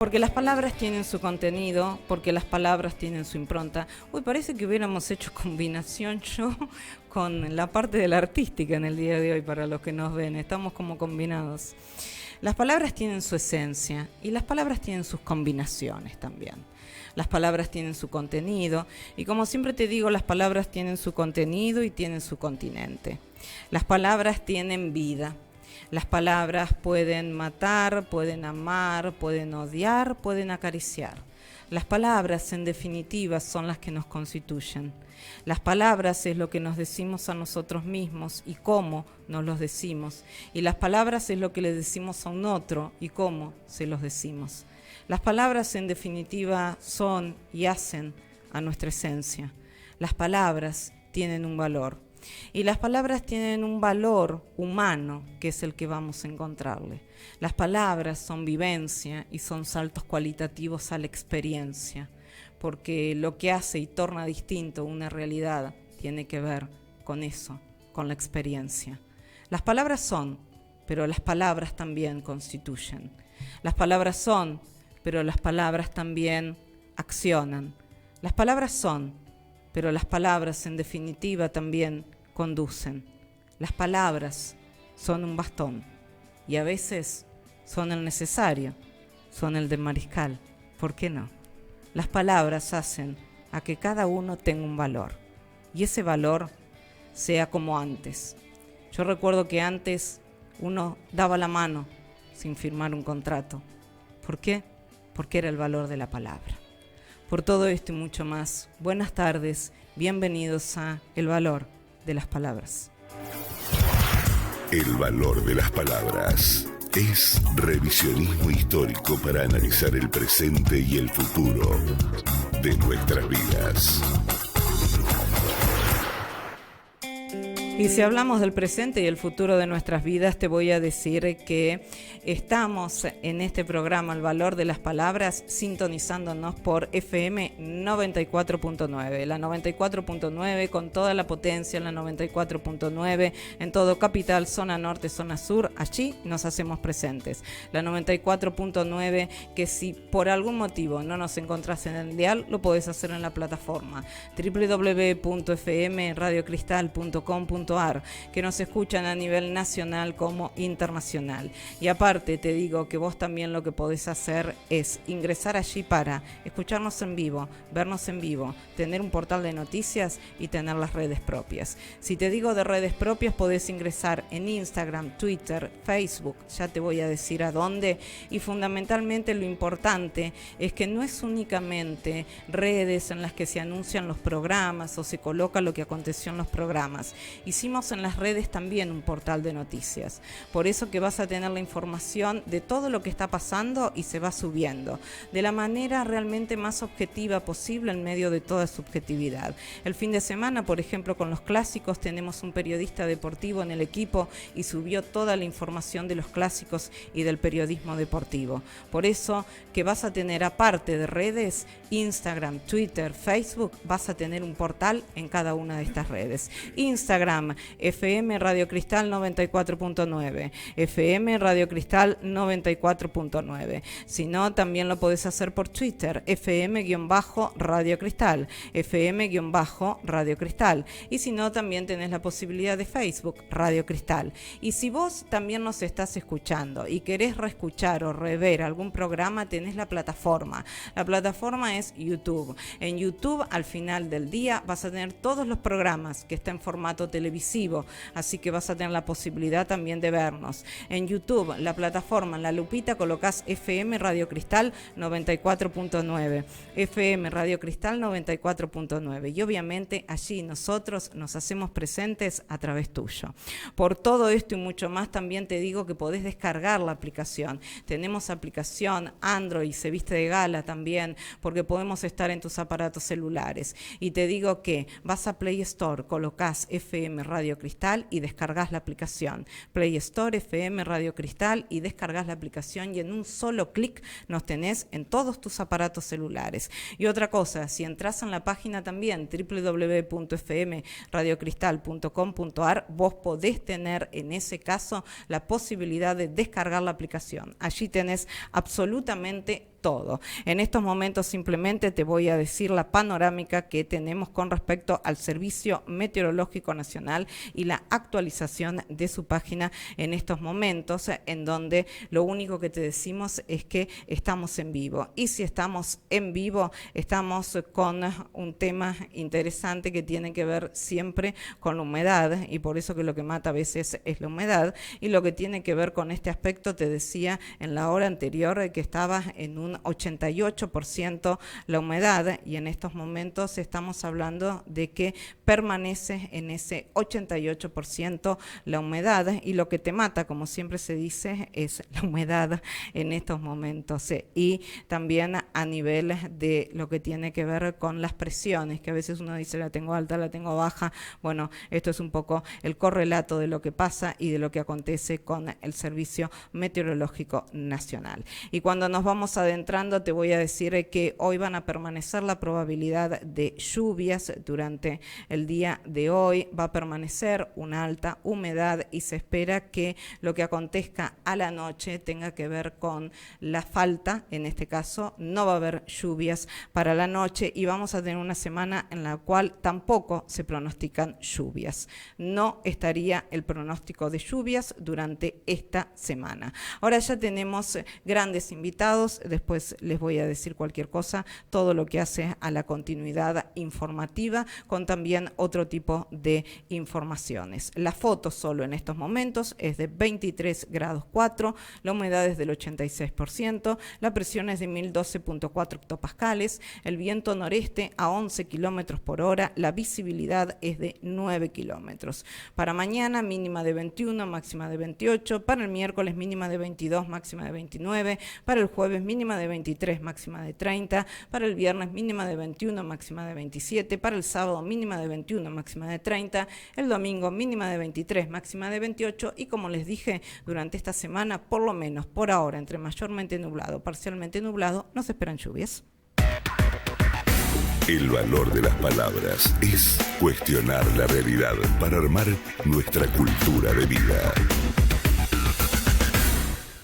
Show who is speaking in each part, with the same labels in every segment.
Speaker 1: Porque las palabras tienen su contenido, porque las palabras tienen su impronta. Uy, parece que hubiéramos hecho combinación yo con la parte de la artística en el día de hoy para los que nos ven. Estamos como combinados. Las palabras tienen su esencia y las palabras tienen sus combinaciones también. Las palabras tienen su contenido y como siempre te digo, las palabras tienen su contenido y tienen su continente. Las palabras tienen vida. Las palabras pueden matar, pueden amar, pueden odiar, pueden acariciar. Las palabras, en definitiva, son las que nos constituyen. Las palabras es lo que nos decimos a nosotros mismos y cómo nos los decimos. Y las palabras es lo que le decimos a un otro y cómo se los decimos. Las palabras, en definitiva, son y hacen a nuestra esencia. Las palabras tienen un valor. Y las palabras tienen un valor humano, que es el que vamos a encontrarle. Las palabras son vivencia y son saltos cualitativos a la experiencia, porque lo que hace y torna distinto una realidad tiene que ver con eso, con la experiencia. Las palabras son, pero las palabras también constituyen. Las palabras son, pero las palabras también accionan. Las palabras son, pero las palabras en definitiva también conducen. Las palabras son un bastón y a veces son el necesario, son el de mariscal. ¿Por qué no? Las palabras hacen a que cada uno tenga un valor y ese valor sea como antes. Yo recuerdo que antes uno daba la mano sin firmar un contrato. ¿Por qué? Porque era el valor de la palabra. Por todo esto y mucho más, buenas tardes, bienvenidos a El Valor de las Palabras.
Speaker 2: El valor de las palabras es revisionismo histórico para analizar el presente y el futuro de nuestras vidas.
Speaker 1: Y si hablamos del presente y el futuro de nuestras vidas, te voy a decir que estamos en este programa El Valor de las Palabras sintonizándonos por FM 94.9. La 94.9 con toda la potencia, la 94.9 en todo Capital, zona norte, zona sur, allí nos hacemos presentes. La 94.9 que si por algún motivo no nos encontrás en el dial, lo podés hacer en la plataforma www.fmradiocristal.com.ar, que nos escuchan a nivel nacional como internacional. Y aparte te digo que vos también lo que podés hacer es ingresar allí para escucharnos en vivo, vernos en vivo, tener un portal de noticias y tener las redes propias. Si te digo de redes propias, podés ingresar en Instagram, Twitter, Facebook, ya te voy a decir a dónde. Y fundamentalmente lo importante es que no es únicamente redes en las que se anuncian los programas o se coloca lo que aconteció en los programas. Hicimos en las redes también un portal de noticias. Por eso que vas a tener la información de todo lo que está pasando y se va subiendo de la manera realmente más objetiva posible en medio de toda subjetividad. El fin de semana, por ejemplo, con los clásicos tenemos un periodista deportivo en el equipo y subió toda la información de los clásicos y del periodismo deportivo. Por eso que vas a tener, aparte de redes, Instagram, Twitter, Facebook, vas a tener un portal en cada una de estas redes. Instagram, FM Radio Cristal 94.9, FM Radio Cristal 94.9. Si no, también lo podés hacer por Twitter, FM-Radio Cristal, FM-Radio Cristal. Y si no, también tenés la posibilidad de Facebook, Radio Cristal. Y si vos también nos estás escuchando y querés reescuchar o rever algún programa, tenés la plataforma. La plataforma es YouTube. En YouTube, al final del día, vas a tener todos los programas que están en formato televisivo, así que vas a tener la posibilidad también de vernos. En YouTube, la plataforma, en la lupita, colocás FM Radio Cristal 94.9, FM Radio Cristal 94.9, y obviamente allí nosotros nos hacemos presentes a través tuyo. Por todo esto y mucho más, también te digo que podés descargar la aplicación. Tenemos aplicación Android, se viste de gala también, porque podemos estar en tus aparatos celulares. Y te digo que vas a Play Store, colocás FM Radio Cristal y descargas la aplicación. Play Store, FM Radio Cristal, y descargas la aplicación y en un solo clic nos tenés en todos tus aparatos celulares. Y otra cosa, si entras en la página también www.fmradiocristal.com.ar, vos podés tener en ese caso la posibilidad de descargar la aplicación. Allí tenés absolutamente todo. En estos momentos simplemente te voy a decir la panorámica que tenemos con respecto al Servicio Meteorológico Nacional y la actualización de su página en estos momentos, en donde lo único que te decimos es que estamos en vivo. Y si estamos en vivo, estamos con un tema interesante que tiene que ver siempre con la humedad, y por eso que lo que mata a veces es la humedad, y lo que tiene que ver con este aspecto, te decía en la hora anterior que estaba en un 88% la humedad, y en estos momentos estamos hablando de que permanece en ese 88% la humedad, y lo que te mata, como siempre se dice, es la humedad en estos momentos. Y también a nivel de lo que tiene que ver con las presiones, que a veces uno dice la tengo alta, la tengo baja. Bueno, esto es un poco el correlato de lo que pasa y de lo que acontece con el Servicio Meteorológico Nacional. Y cuando nos vamos adentrando, te voy a decir que hoy van a permanecer la probabilidad de lluvias durante el día de hoy. Va a permanecer una alta humedad y se espera que lo que acontezca a la noche tenga que ver con la falta. En este caso no va a haber lluvias para la noche y vamos a tener una semana en la cual tampoco se pronostican lluvias. No estaría el pronóstico de lluvias durante esta semana. Ahora ya tenemos grandes invitados, después les voy a decir cualquier cosa, todo lo que hace a la continuidad informativa, con también otro tipo de informaciones. La foto solo en estos momentos es de 23 grados 4, la humedad es del 86%, la presión es de 1012.4 hectopascales, el viento noreste a 11 kilómetros por hora, la visibilidad es de 9 kilómetros. Para mañana mínima de 21, máxima de 28, para el miércoles mínima de 22, máxima de 29, para el jueves mínima de 23, máxima de 30, para el viernes mínima de 21, máxima de 27, para el sábado mínima de 21, máxima de 30, el domingo mínima de 23, máxima de 28 y como les dije, durante esta semana, por lo menos por ahora, entre mayormente nublado, parcialmente nublado, no se esperan lluvias.
Speaker 2: El valor de las palabras es cuestionar la realidad para armar nuestra cultura de vida.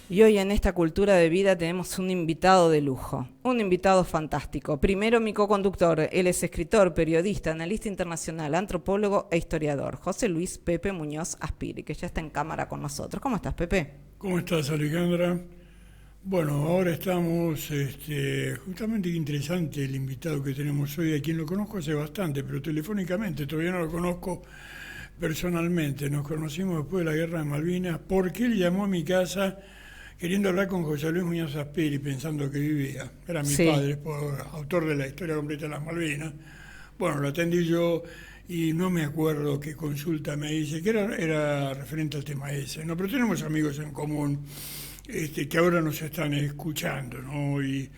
Speaker 1: Y hoy en esta cultura de vida tenemos un invitado de lujo, un invitado fantástico. Primero mi coconductor, él es escritor, periodista, analista internacional, antropólogo e historiador, José Luis Pepe Muñoz Aspiri, que ya está en cámara con nosotros. ¿Cómo estás, Pepe?
Speaker 3: ¿Cómo estás, Alejandra? Bueno, ahora estamos, justamente interesante el invitado que tenemos hoy, a quien lo conozco hace bastante, pero telefónicamente, todavía no lo conozco personalmente. Nos conocimos después de la Guerra de Malvinas, porque él llamó a mi casa queriendo hablar con José Luis Muñoz Aspiri, pensando que vivía. Era mi padre, autor de la historia completa de las Malvinas. Bueno, lo atendí yo y no me acuerdo qué consulta me hice, que era referente al tema ese, ¿no? Pero tenemos amigos en común que ahora nos están escuchando, ¿no? Y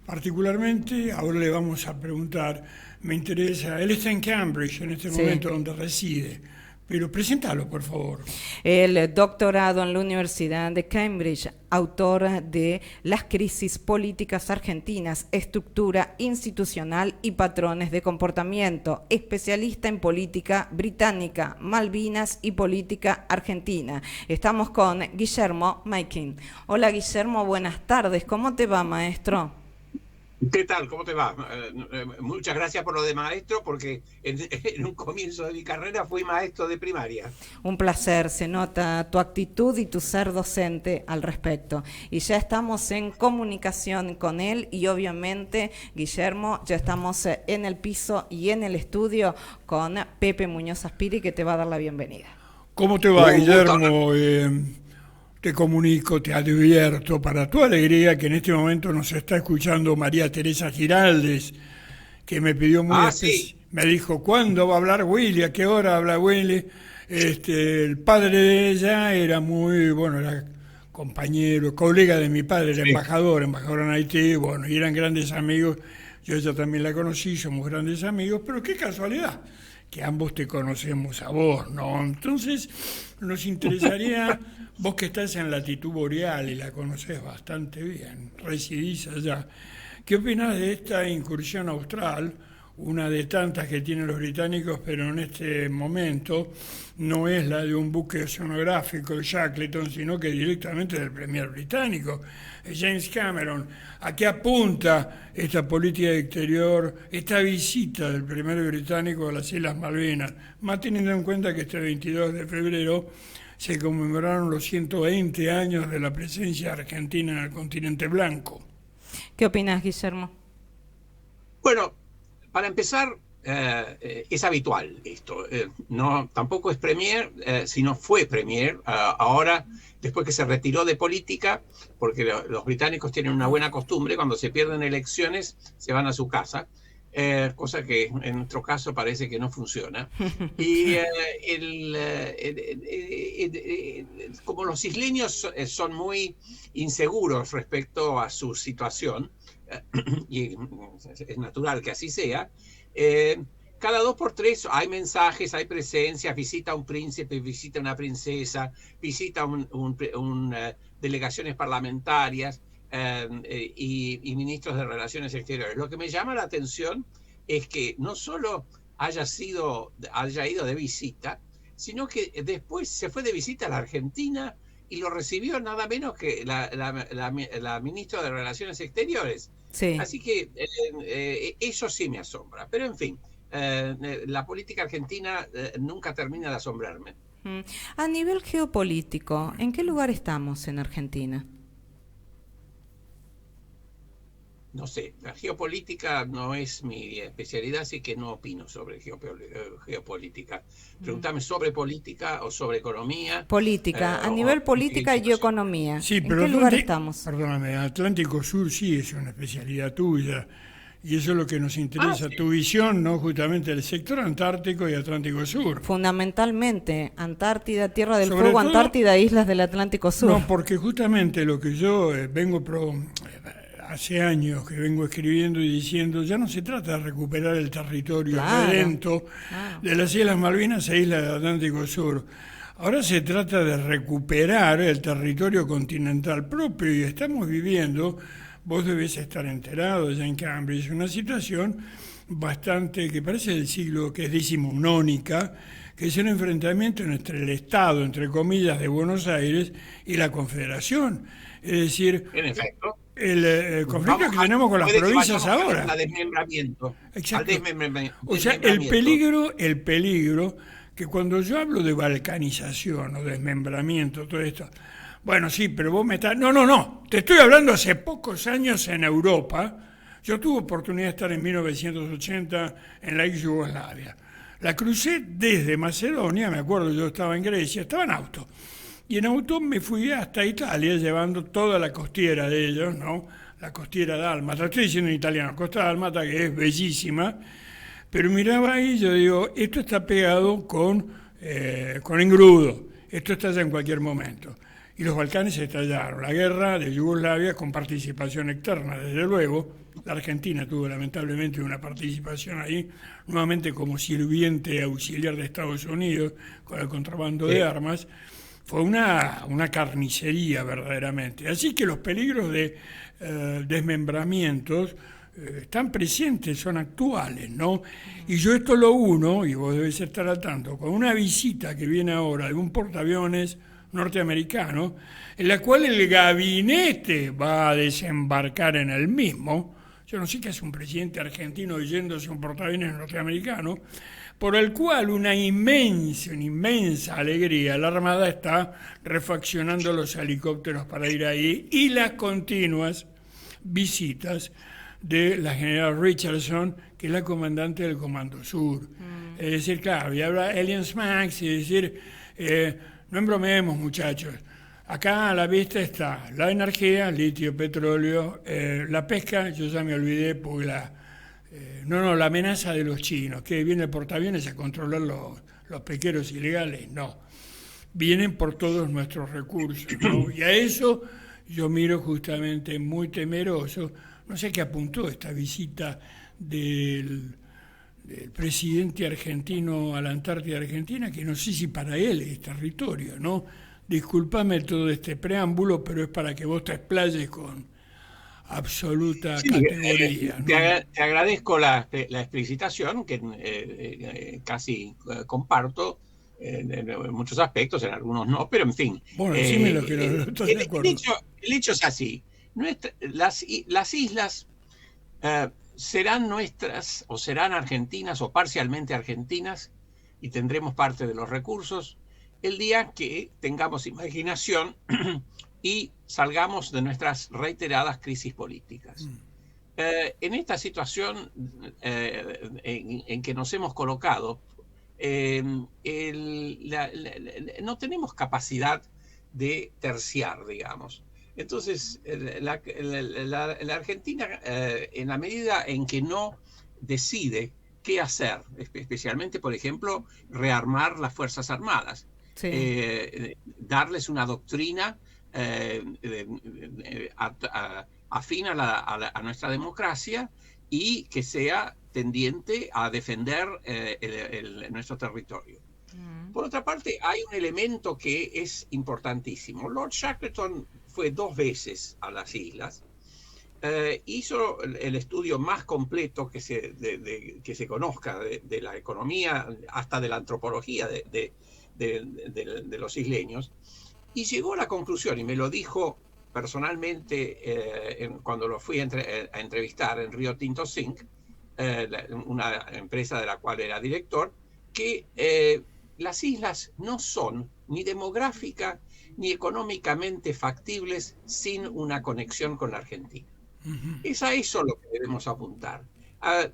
Speaker 3: particularmente ahora le vamos a preguntar, me interesa, él está en Cambridge en este momento, donde reside, pero preséntalo, por favor.
Speaker 1: El doctorado en la Universidad de Cambridge, autor de Las crisis políticas argentinas, estructura institucional y patrones de comportamiento, especialista en política británica, Malvinas y política argentina. Estamos con Guillermo Maikin. Hola Guillermo, buenas tardes. ¿Cómo te va, maestro?
Speaker 4: ¿Qué tal? ¿Cómo te va? Muchas gracias por lo de maestro, porque en un comienzo de mi carrera fui maestro de primaria.
Speaker 1: Un placer, se nota tu actitud y tu ser docente al respecto. Y ya estamos en comunicación con él y obviamente, Guillermo, ya estamos en el piso y en el estudio con Pepe Muñoz Aspiri, que te va a dar la bienvenida.
Speaker 3: ¿Cómo te va, Guillermo? Te comunico, te advierto, para tu alegría, que en este momento nos está escuchando María Teresa Giraldes, que me pidió me dijo, ¿cuándo va a hablar Willy? ¿A qué hora habla Willy? El padre de ella era era compañero, colega de mi padre, era embajador en Haití, y eran grandes amigos. Yo ella también la conocí, somos grandes amigos, pero qué casualidad que ambos te conocemos a vos, ¿no? Entonces, nos interesaría, vos que estás en latitud boreal y la conocés bastante bien, residís allá, ¿qué opinás de esta incursión austral una de tantas que tienen los británicos, pero en este momento no es la de un buque oceanográfico, el Shackleton, sino que directamente del premier británico, James Cameron. ¿A qué apunta esta política exterior, esta visita del primer británico a las Islas Malvinas? Más teniendo en cuenta que este 22 de febrero se conmemoraron los 120 años de la presencia argentina en el continente blanco.
Speaker 1: ¿Qué opinas, Guillermo?
Speaker 4: Bueno, para empezar, es habitual esto. No, tampoco es premier, sino fue premier. Ahora, después que se retiró de política, porque los británicos tienen una buena costumbre, cuando se pierden elecciones, se van a su casa. Cosa que en nuestro caso parece que no funciona. Y como los isleños son muy inseguros respecto a su situación, y es natural que así sea, cada 2 por 3 hay mensajes, hay presencias, visita un príncipe, visita una princesa, visita delegaciones parlamentarias, y ministros de Relaciones Exteriores. Lo que me llama la atención es que no solo haya ido de visita, sino que después se fue de visita a la Argentina y lo recibió nada menos que la ministra de Relaciones Exteriores.
Speaker 1: Sí.
Speaker 4: Así que eso sí me asombra. Pero en fin, la política argentina nunca termina de asombrarme.
Speaker 1: A nivel geopolítico, ¿en qué lugar estamos en Argentina?
Speaker 4: No sé, la geopolítica no es mi especialidad, así que no opino sobre geopolítica. Pregúntame sobre política o sobre economía.
Speaker 1: Política, a nivel política y economía.
Speaker 3: Sí,
Speaker 1: ¿En
Speaker 3: pero
Speaker 1: qué lugar estamos?
Speaker 3: Perdóname, Atlántico Sur sí es una especialidad tuya. Y eso es lo que nos interesa,
Speaker 4: sí.
Speaker 3: Tu visión, ¿no? Justamente el sector Antártico y Atlántico Sur.
Speaker 1: Fundamentalmente, Antártida, Tierra del
Speaker 3: Sobre
Speaker 1: Fuego,
Speaker 3: todo,
Speaker 1: Antártida, islas del Atlántico Sur.
Speaker 3: No, porque justamente lo que yo hace años que vengo escribiendo y diciendo, ya no se trata de recuperar el territorio redento de las Islas Malvinas e Islas del Atlántico Sur. Ahora se trata de recuperar el territorio continental propio y estamos viviendo, vos debés estar enterado ya en Cambridge, una situación bastante que parece del siglo, que es decimonónica, que es un enfrentamiento entre el Estado, entre comillas, de Buenos Aires y la Confederación. Es decir,
Speaker 4: en efecto,
Speaker 3: el conflicto que tenemos con las provincias ahora.
Speaker 4: Al desmembramiento.
Speaker 3: Exacto. O sea, el peligro que cuando yo hablo de balcanización o desmembramiento, todo esto, bueno, sí, pero vos me estás... No, te estoy hablando hace pocos años en Europa. Yo tuve oportunidad de estar en 1980 en la ex Yugoslavia. La crucé desde Macedonia, me acuerdo, yo estaba en Grecia, estaba en auto. Y en auto me fui hasta Italia llevando toda la costiera de ellos, ¿no? La costiera dálmata, estoy diciendo en italiano, costa dálmata, que es bellísima, pero miraba ahí y yo digo, esto está pegado con engrudo, esto estalla en cualquier momento. Y los Balcanes se estallaron. La guerra de Yugoslavia con participación externa, desde luego. La Argentina tuvo lamentablemente una participación ahí, nuevamente como sirviente auxiliar de Estados Unidos con el contrabando de armas. Fue una carnicería verdaderamente. Así que los peligros de desmembramientos están presentes, son actuales, ¿no? Y yo esto lo uno, y vos debés estar al tanto, con una visita que viene ahora de un portaaviones norteamericano, en la cual el gabinete va a desembarcar en el mismo. Yo no sé qué hace un presidente argentino yéndose a un portaaviones norteamericano, por el cual una inmensa alegría. La Armada está refaccionando los helicópteros para ir ahí y las continuas visitas de la general Richardson, que es la comandante del Comando Sur. Es decir, claro, y habla Aliens Max, y decir, no embromeemos, muchachos. Acá a la vista está la energía, litio, petróleo, la pesca, yo ya me olvidé porque la amenaza de los chinos, que viene el portaaviones a controlar los pesqueros ilegales, no. Vienen por todos nuestros recursos, ¿no? Y a eso yo miro justamente muy temeroso. No sé qué apuntó esta visita del presidente argentino a la Antártida Argentina, que no sé si para él es territorio, ¿no? Discúlpame todo este preámbulo, pero es para que vos te explayes con absoluta
Speaker 4: Sí,
Speaker 3: categoría, ¿no?
Speaker 4: te agradezco la explicitación, que casi comparto en muchos aspectos, en algunos no, pero en fin.
Speaker 3: Bueno, decime lo que no estoy de
Speaker 4: El
Speaker 3: acuerdo.
Speaker 4: hecho, el hecho es así. Las islas serán nuestras, o serán argentinas, o parcialmente argentinas, y tendremos parte de los recursos el día que tengamos imaginación y salgamos de nuestras reiteradas crisis políticas. En esta situación en que nos hemos colocado, no tenemos capacidad de terciar, digamos. Entonces, la Argentina, en la medida en que no decide qué hacer, especialmente, por ejemplo, rearmar las Fuerzas Armadas,
Speaker 1: Sí.
Speaker 4: darles una doctrina afín a nuestra democracia y que sea tendiente a defender nuestro territorio. Por otra parte, hay un elemento que es importantísimo. Lord Shackleton fue 2 veces a las islas. Hizo el estudio más completo que se conozca de la economía, hasta de la antropología de los isleños, y llegó a la conclusión, y me lo dijo personalmente cuando lo fui a entrevistar en Rio Tinto Zinc, una empresa de la cual era director, que las islas no son ni demográfica ni económicamente factibles sin una conexión con la Argentina. Es a eso lo que debemos apuntar, a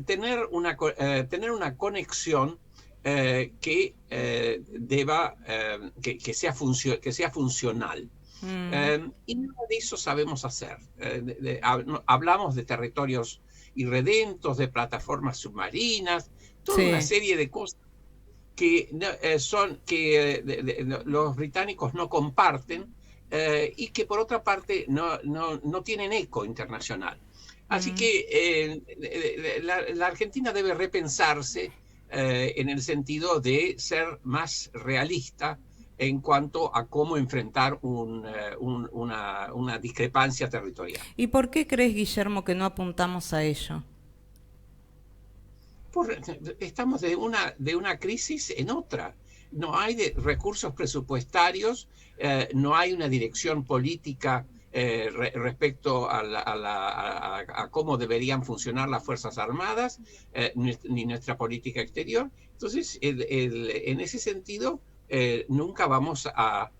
Speaker 4: tener una conexión que sea funcional. Y nada de eso sabemos hacer. Hablamos de territorios irredentos, de plataformas submarinas, toda una
Speaker 1: Sí.
Speaker 4: serie de cosas que los británicos no comparten y que por otra parte no tienen eco internacional. Así que la Argentina debe repensarse en el sentido de ser más realista en cuanto a cómo enfrentar una discrepancia territorial.
Speaker 1: ¿Y por qué crees, Guillermo, que no apuntamos a ello?
Speaker 4: Estamos de una crisis en otra. No hay recursos presupuestarios, no hay una dirección política respecto a cómo deberían funcionar las Fuerzas Armadas, ni nuestra política exterior. Entonces, en ese sentido, nunca vamos a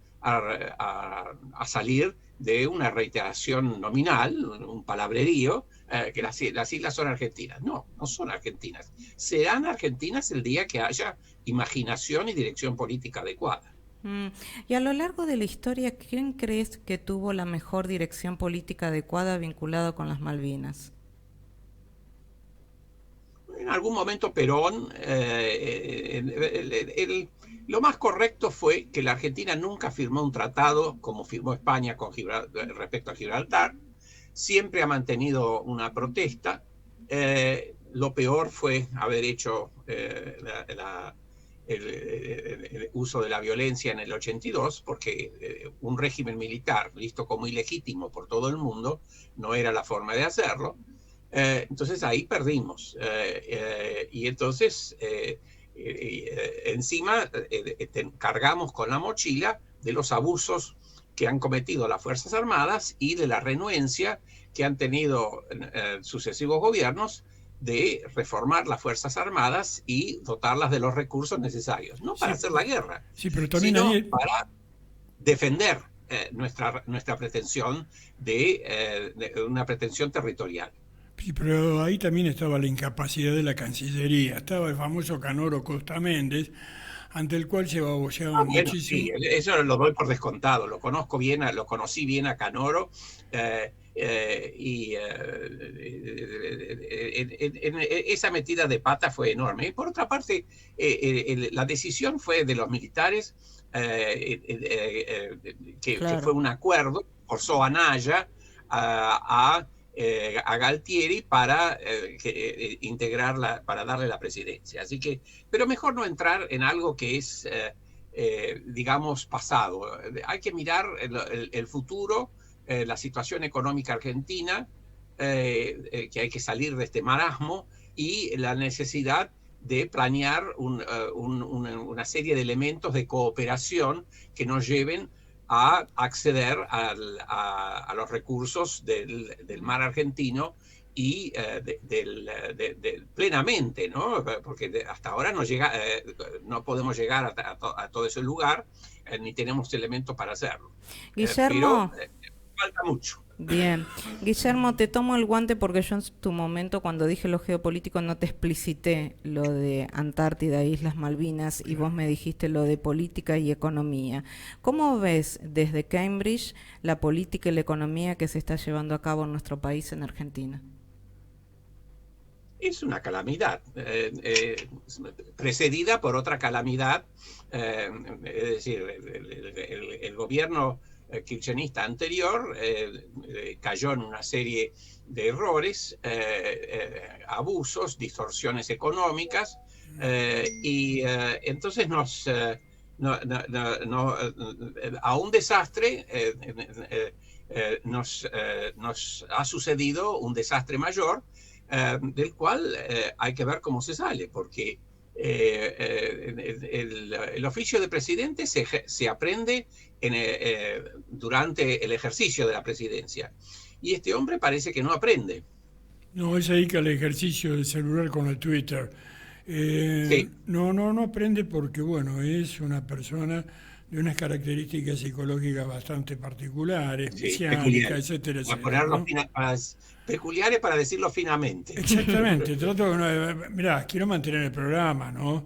Speaker 4: salir de una reiteración nominal, un palabrerío, que las islas son argentinas. No, no son argentinas. Serán argentinas el día que haya imaginación y dirección política adecuada.
Speaker 1: Y a lo largo de la historia, ¿quién crees que tuvo la mejor dirección política adecuada vinculada con las Malvinas?
Speaker 4: En algún momento Perón, lo más correcto fue que la Argentina nunca firmó un tratado como firmó España respecto a Gibraltar. Siempre ha mantenido una protesta. Lo peor fue haber hecho el uso de la violencia en el 82, porque un régimen militar visto como ilegítimo por todo el mundo no era la forma de hacerlo. Entonces ahí perdimos. Y entonces encima cargamos con la mochila de los abusos que han cometido las Fuerzas Armadas y de la renuencia que han tenido sucesivos gobiernos de reformar las Fuerzas Armadas y dotarlas de los recursos necesarios, no para hacer la guerra,
Speaker 3: Sí, pero también
Speaker 4: sino
Speaker 3: ahí,
Speaker 4: para defender nuestra pretensión de una pretensión territorial.
Speaker 3: sí, pero ahí también estaba la incapacidad de la Cancillería. Estaba el famoso Canoro Costa Méndez, ante el cual se baboseaba
Speaker 4: Bueno, sí,
Speaker 3: muchísimo.
Speaker 4: eso lo doy por descontado. Lo conocí bien a Canoro y esa metida de pata fue enorme. Y por otra parte, la decisión fue de los militares, que fue un acuerdo, forzó a Naya a Galtieri para integrarla, para darle la presidencia. Así que, pero mejor no entrar en algo que es, digamos, pasado. Hay que mirar el futuro la situación económica argentina, que hay que salir de este marasmo, y la necesidad de planear una serie de elementos de cooperación que nos lleven a acceder a los recursos del mar argentino y plenamente, ¿no? Porque hasta ahora no podemos llegar a todo ese lugar, ni tenemos elementos para hacerlo.
Speaker 1: Guillermo,
Speaker 4: pero falta mucho.
Speaker 1: Bien. Guillermo, te tomo el guante porque yo en tu momento, cuando dije lo geopolítico, no te explicité lo de Antártida, Islas Malvinas, y vos me dijiste lo de política y economía. ¿Cómo ves desde Cambridge la política y la economía que se está llevando a cabo en nuestro país, en Argentina?
Speaker 4: Es una calamidad, precedida por otra calamidad, es decir, el gobierno kirchnerista anterior cayó en una serie de errores, abusos, distorsiones económicas, y entonces a un desastre nos ha sucedido un desastre mayor, del cual hay que ver cómo se sale, porque el oficio de presidente se aprende durante el ejercicio de la presidencia, y este hombre parece que no aprende.
Speaker 3: No, se dedica al ejercicio del celular con el Twitter.
Speaker 4: Sí.
Speaker 3: No aprende porque, bueno, es una persona de unas características psicológicas bastante particulares, mesiánicas, etcétera, etcétera, ¿no?
Speaker 4: Peculiares, para decirlo finamente.
Speaker 3: Exactamente. Mirá, quiero mantener el programa, ¿no?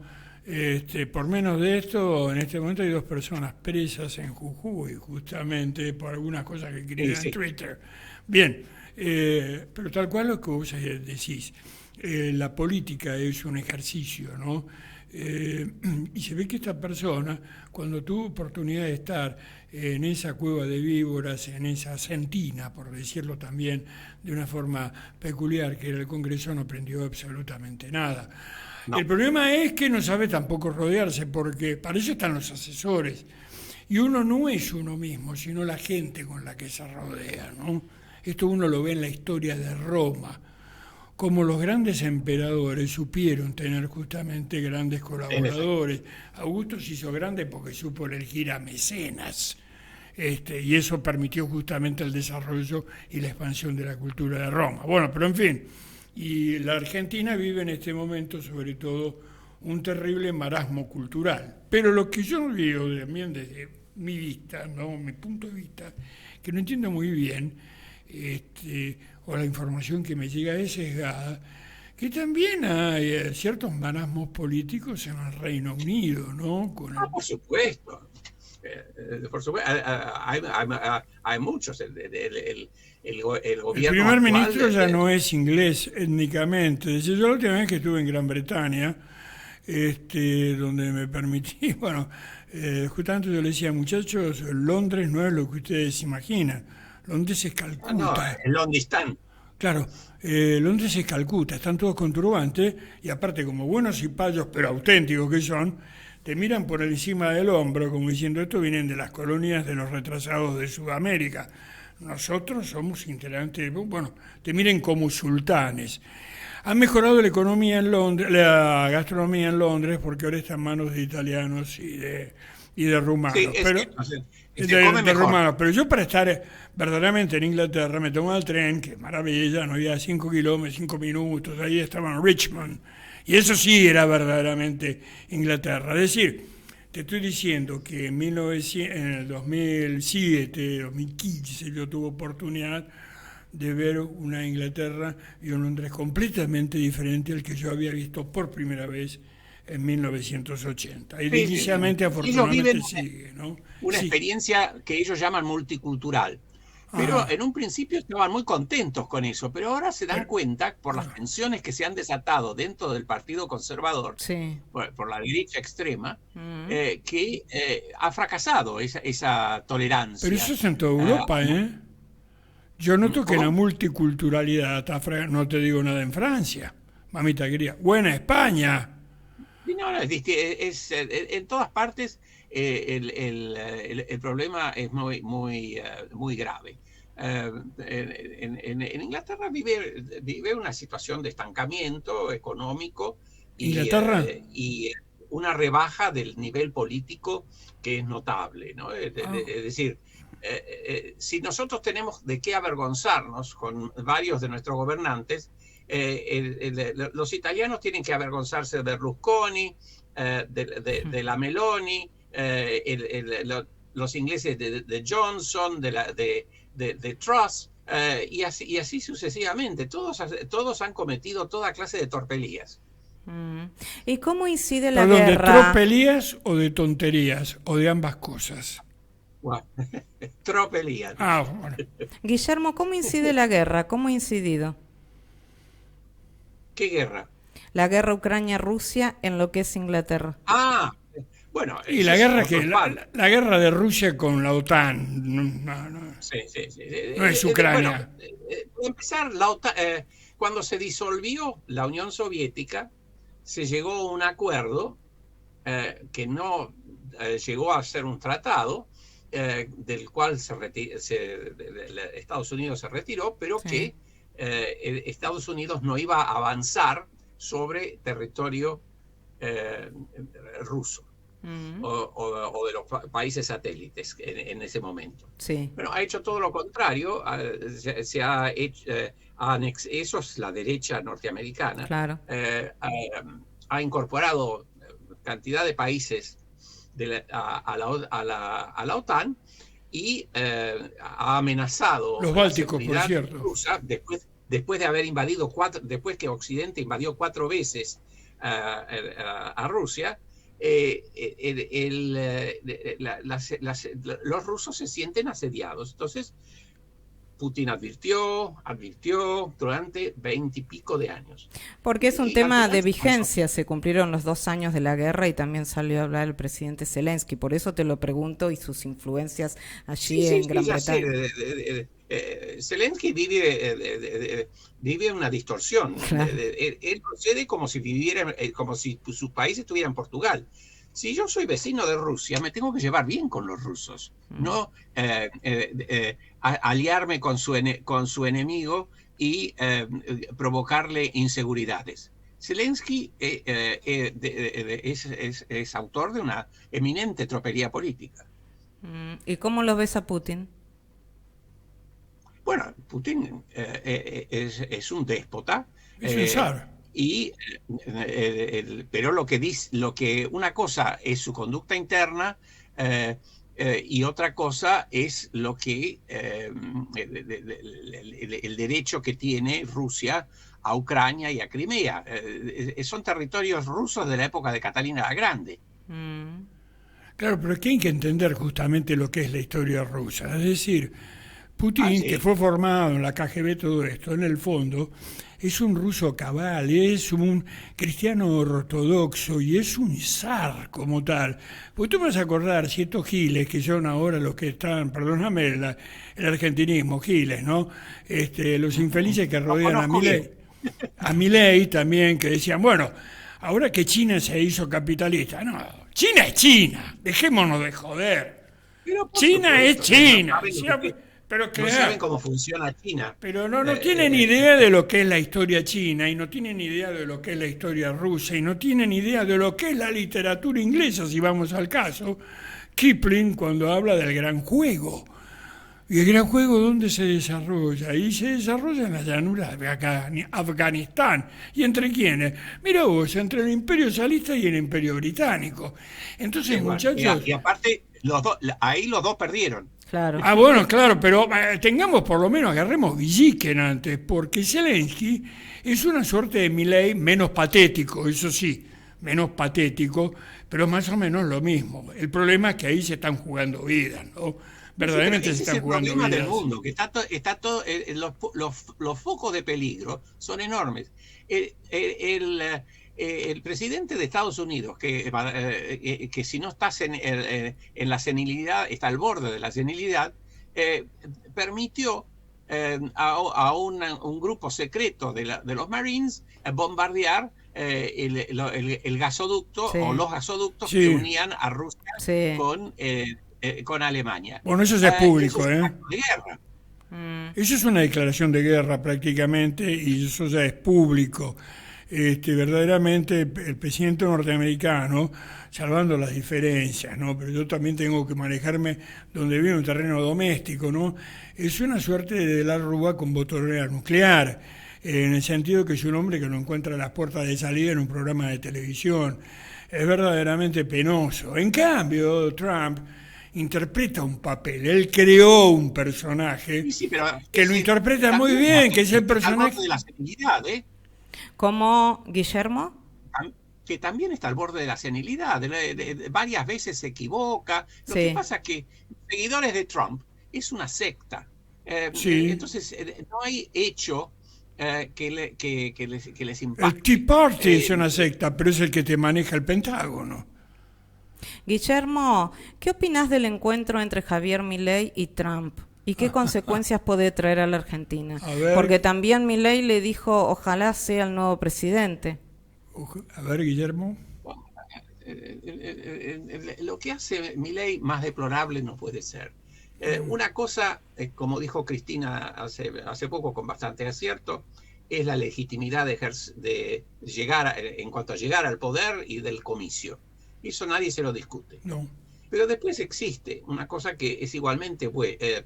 Speaker 3: Por menos de esto, en este momento hay 2 personas presas en Jujuy, justamente por algunas cosas que escriben en Twitter. Bien, pero tal cual lo que vos decís, la política es un ejercicio, ¿no? Y se ve que esta persona, cuando tuvo oportunidad de estar en esa cueva de víboras, en esa sentina, por decirlo también de una forma peculiar, que era el Congreso, no aprendió absolutamente nada. No. El problema es que no sabe tampoco rodearse, porque para eso están los asesores. Y uno no es uno mismo, sino la gente con la que se rodea, ¿no? Esto uno lo ve en la historia de Roma, como los grandes emperadores supieron tener justamente grandes colaboradores. Augusto se hizo grande porque supo elegir a mecenas, y eso permitió justamente el desarrollo y la expansión de la cultura de Roma. Bueno, pero en fin, y la Argentina vive en este momento sobre todo un terrible marasmo cultural. Pero lo que yo digo también desde mi vista, ¿no? Mi punto de vista, que no entiendo muy bien, o la información que me llega es sesgada, que también hay ciertos marasmos políticos en el Reino Unido, ¿no?
Speaker 4: Por supuesto. Hay muchos. El gobierno.
Speaker 3: El primer ministro ya no es inglés étnicamente. Yo la última vez que estuve en Gran Bretaña, donde me permití, justamente yo le decía, muchachos, Londres no es lo que ustedes imaginan. Londres es Calcuta.
Speaker 4: No, el Londistán.
Speaker 3: Claro, Londres es Calcuta, están todos con turbantes y aparte como buenos cipayos, pero auténticos que son, te miran por encima del hombro como diciendo, esto vienen de las colonias de los retrasados de Sudamérica. Nosotros somos integrantes, te miren como sultanes. Ha mejorado la economía en Londres, la gastronomía en Londres, porque ahora está en manos de italianos y de rumanos. Sí, de rumanos. Pero yo para estar verdaderamente en Inglaterra me tomaba el tren, que maravilla, no había 5 kilómetros, 5 minutos, ahí estaba en Richmond. Y eso sí era verdaderamente Inglaterra. Es decir, te estoy diciendo que en el 2007, 2015, yo tuve oportunidad de ver una Inglaterra y un Londres completamente diferente al que yo había visto por primera vez en 1980. Y inicialmente, afortunadamente, sigue, ¿no?
Speaker 4: Una experiencia que ellos llaman multicultural. Pero en un principio estaban muy contentos con eso, pero ahora se dan cuenta, por las tensiones que se han desatado dentro del Partido Conservador, por la derecha extrema, que ha fracasado esa tolerancia.
Speaker 3: Pero eso es en toda Europa, ¿eh? Yo noto que la multiculturalidad, no te digo nada en Francia, mamita querida, o en España.
Speaker 4: No, en todas partes el problema es muy grave. en Inglaterra vive una situación de estancamiento económico
Speaker 3: ¿Inglaterra?
Speaker 4: Y una rebaja del nivel político que es notable, ¿no? Es decir, si nosotros tenemos de qué avergonzarnos con varios de nuestros gobernantes, los italianos tienen que avergonzarse de Berlusconi, de la Meloni, los ingleses de Johnson, de Truss, y así sucesivamente. Todos han cometido toda clase de torpelías.
Speaker 1: ¿Y cómo incide la
Speaker 3: Perdón,
Speaker 1: guerra?
Speaker 3: ¿de tropelías o de tonterías? ¿O de ambas cosas?
Speaker 4: Wow. Tropelías.
Speaker 3: Bueno.
Speaker 1: Guillermo, ¿cómo incide la guerra? ¿Cómo ha incidido?
Speaker 4: ¿Qué guerra?
Speaker 1: La guerra Ucrania-Rusia en lo que es Inglaterra.
Speaker 4: Bueno.
Speaker 3: Y la guerra la guerra de Rusia con la OTAN. No es Ucrania.
Speaker 4: Para empezar, cuando se disolvió la Unión Soviética, se llegó a un acuerdo que no llegó a ser un tratado, del cual Estados Unidos se retiró, pero que Estados Unidos no iba a avanzar sobre territorio ruso o de los países satélites en ese momento.
Speaker 1: Sí.
Speaker 4: Bueno, ha hecho todo lo contrario, se ha hecho, eso es la derecha norteamericana,
Speaker 1: Claro.
Speaker 4: Ha incorporado cantidad de países a la OTAN y ha amenazado
Speaker 3: los bálticos, por cierto,
Speaker 4: rusa después de haber invadido después que Occidente invadió 4 veces a Rusia. Los rusos se sienten asediados. Entonces Putin advirtió durante 20 y pico de años.
Speaker 1: Porque es un tema de vigencia, se cumplieron los 2 años de la guerra y también salió a hablar el presidente Zelensky, por eso te lo pregunto, y sus influencias allí en Gran Bretaña.
Speaker 4: Zelensky vive una distorsión. Claro. Él procede como si su país estuviera en Portugal. Si yo soy vecino de Rusia, me tengo que llevar bien con los rusos, no aliarme con su enemigo y provocarle inseguridades. Zelensky es autor de una eminente tropelía política.
Speaker 1: ¿Y cómo lo ves a Putin?
Speaker 4: Bueno, Putin es un déspota.
Speaker 3: Es un zar.
Speaker 4: Pero lo que una cosa es su conducta interna y otra cosa es lo que el derecho que tiene Rusia a Ucrania y a Crimea. Son territorios rusos de la época de Catalina la Grande.
Speaker 3: Claro, pero aquí hay que entender justamente lo que es la historia rusa. Es decir, Putin, que fue formado en la KGB, todo esto, en el fondo, es un ruso cabal, es un cristiano ortodoxo y es un zar como tal. Pues tú me vas a acordar si estos giles, que son ahora los que están, perdóname el argentinismo, giles, ¿no? Los infelices que rodean a Milei también, que decían, bueno, ahora que China se hizo capitalista, no, China es China, dejémonos de joder. China es China. Pero
Speaker 4: no saben cómo funciona China.
Speaker 3: Pero no tienen idea de lo que es la historia china, y no tienen idea de lo que es la historia rusa, y no tienen idea de lo que es la literatura inglesa, si vamos al caso. Kipling, cuando habla del gran juego. ¿Y el gran juego dónde se desarrolla? Y se desarrolla en la llanura de Afganistán. ¿Y entre quiénes? Mira vos, entre el Imperio Zarista y el Imperio Británico. Entonces, muchachos...
Speaker 4: Y aparte, ahí los dos perdieron.
Speaker 1: Claro.
Speaker 3: Bueno, claro, pero tengamos por lo menos, agarremos Villiquen antes, porque Zelensky es una suerte de Milei menos patético, eso sí, menos patético, pero más o menos lo mismo. El problema es que ahí se están jugando vidas, ¿no? Verdaderamente se están jugando vidas.
Speaker 4: Es el problema del mundo, que está todo, los focos de peligro son enormes. El presidente de Estados Unidos, que si no estás en la senilidad, está al borde de la senilidad, permitió a un grupo secreto de los Marines bombardear el gasoducto o los gasoductos que unían a Rusia con Alemania.
Speaker 3: Bueno, eso es público,
Speaker 4: eso es un acto de guerra.
Speaker 3: Eso es una declaración de guerra prácticamente y eso ya es público. Verdaderamente el presidente norteamericano, salvando las diferencias, ¿no? Pero yo también tengo que manejarme donde vive un terreno doméstico, ¿no? Es una suerte de la Rúa con botonera nuclear, en el sentido que es un hombre que no encuentra las puertas de salida en un programa de televisión. Es verdaderamente penoso. En cambio, Trump interpreta un papel, él creó un personaje que lo interpreta muy bien, que es el personaje
Speaker 4: de la senilidad, ¿eh?
Speaker 1: ¿Cómo, Guillermo?
Speaker 4: Que también está al borde de la senilidad, varias veces se equivoca. Lo que pasa es que seguidores de Trump es una secta. Entonces, no hay hecho que les impacte.
Speaker 3: El Tea Party es una secta, pero es el que te maneja el Pentágono.
Speaker 1: Guillermo, ¿qué opinás del encuentro entre Javier Milei y Trump? ¿Y qué consecuencias puede traer a la Argentina? Porque también Milei le dijo, ojalá sea el nuevo presidente.
Speaker 3: A ver, Guillermo.
Speaker 4: Lo que hace Milei más deplorable no puede ser. Una cosa, como dijo Cristina hace poco con bastante acierto, es la legitimidad de llegar, en cuanto a llegar al poder y del comicio. Eso nadie se lo discute.
Speaker 3: No.
Speaker 4: Pero después existe una cosa que es igualmente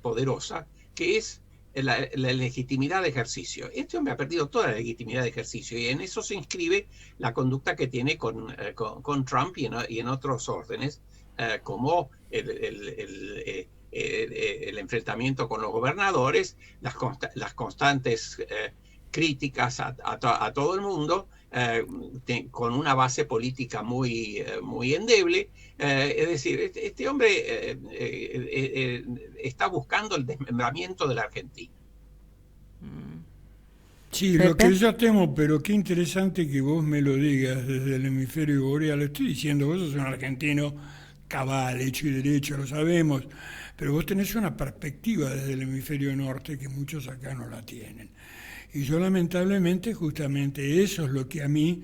Speaker 4: poderosa, que es la legitimidad de ejercicio. Este hombre ha perdido toda la legitimidad de ejercicio y en eso se inscribe la conducta que tiene con Trump y en otros órdenes, como el enfrentamiento con los gobernadores, las constantes críticas a todo el mundo, con una base política muy endeble. Es decir, este hombre está buscando el desmembramiento de la Argentina.
Speaker 3: Sí, lo que yo temo, pero qué interesante que vos me lo digas desde el hemisferio boreal. Lo estoy diciendo, vos sos un argentino cabal, hecho y derecho, lo sabemos, pero vos tenés una perspectiva desde el hemisferio norte que muchos acá no la tienen. Y yo lamentablemente justamente eso es lo que a mí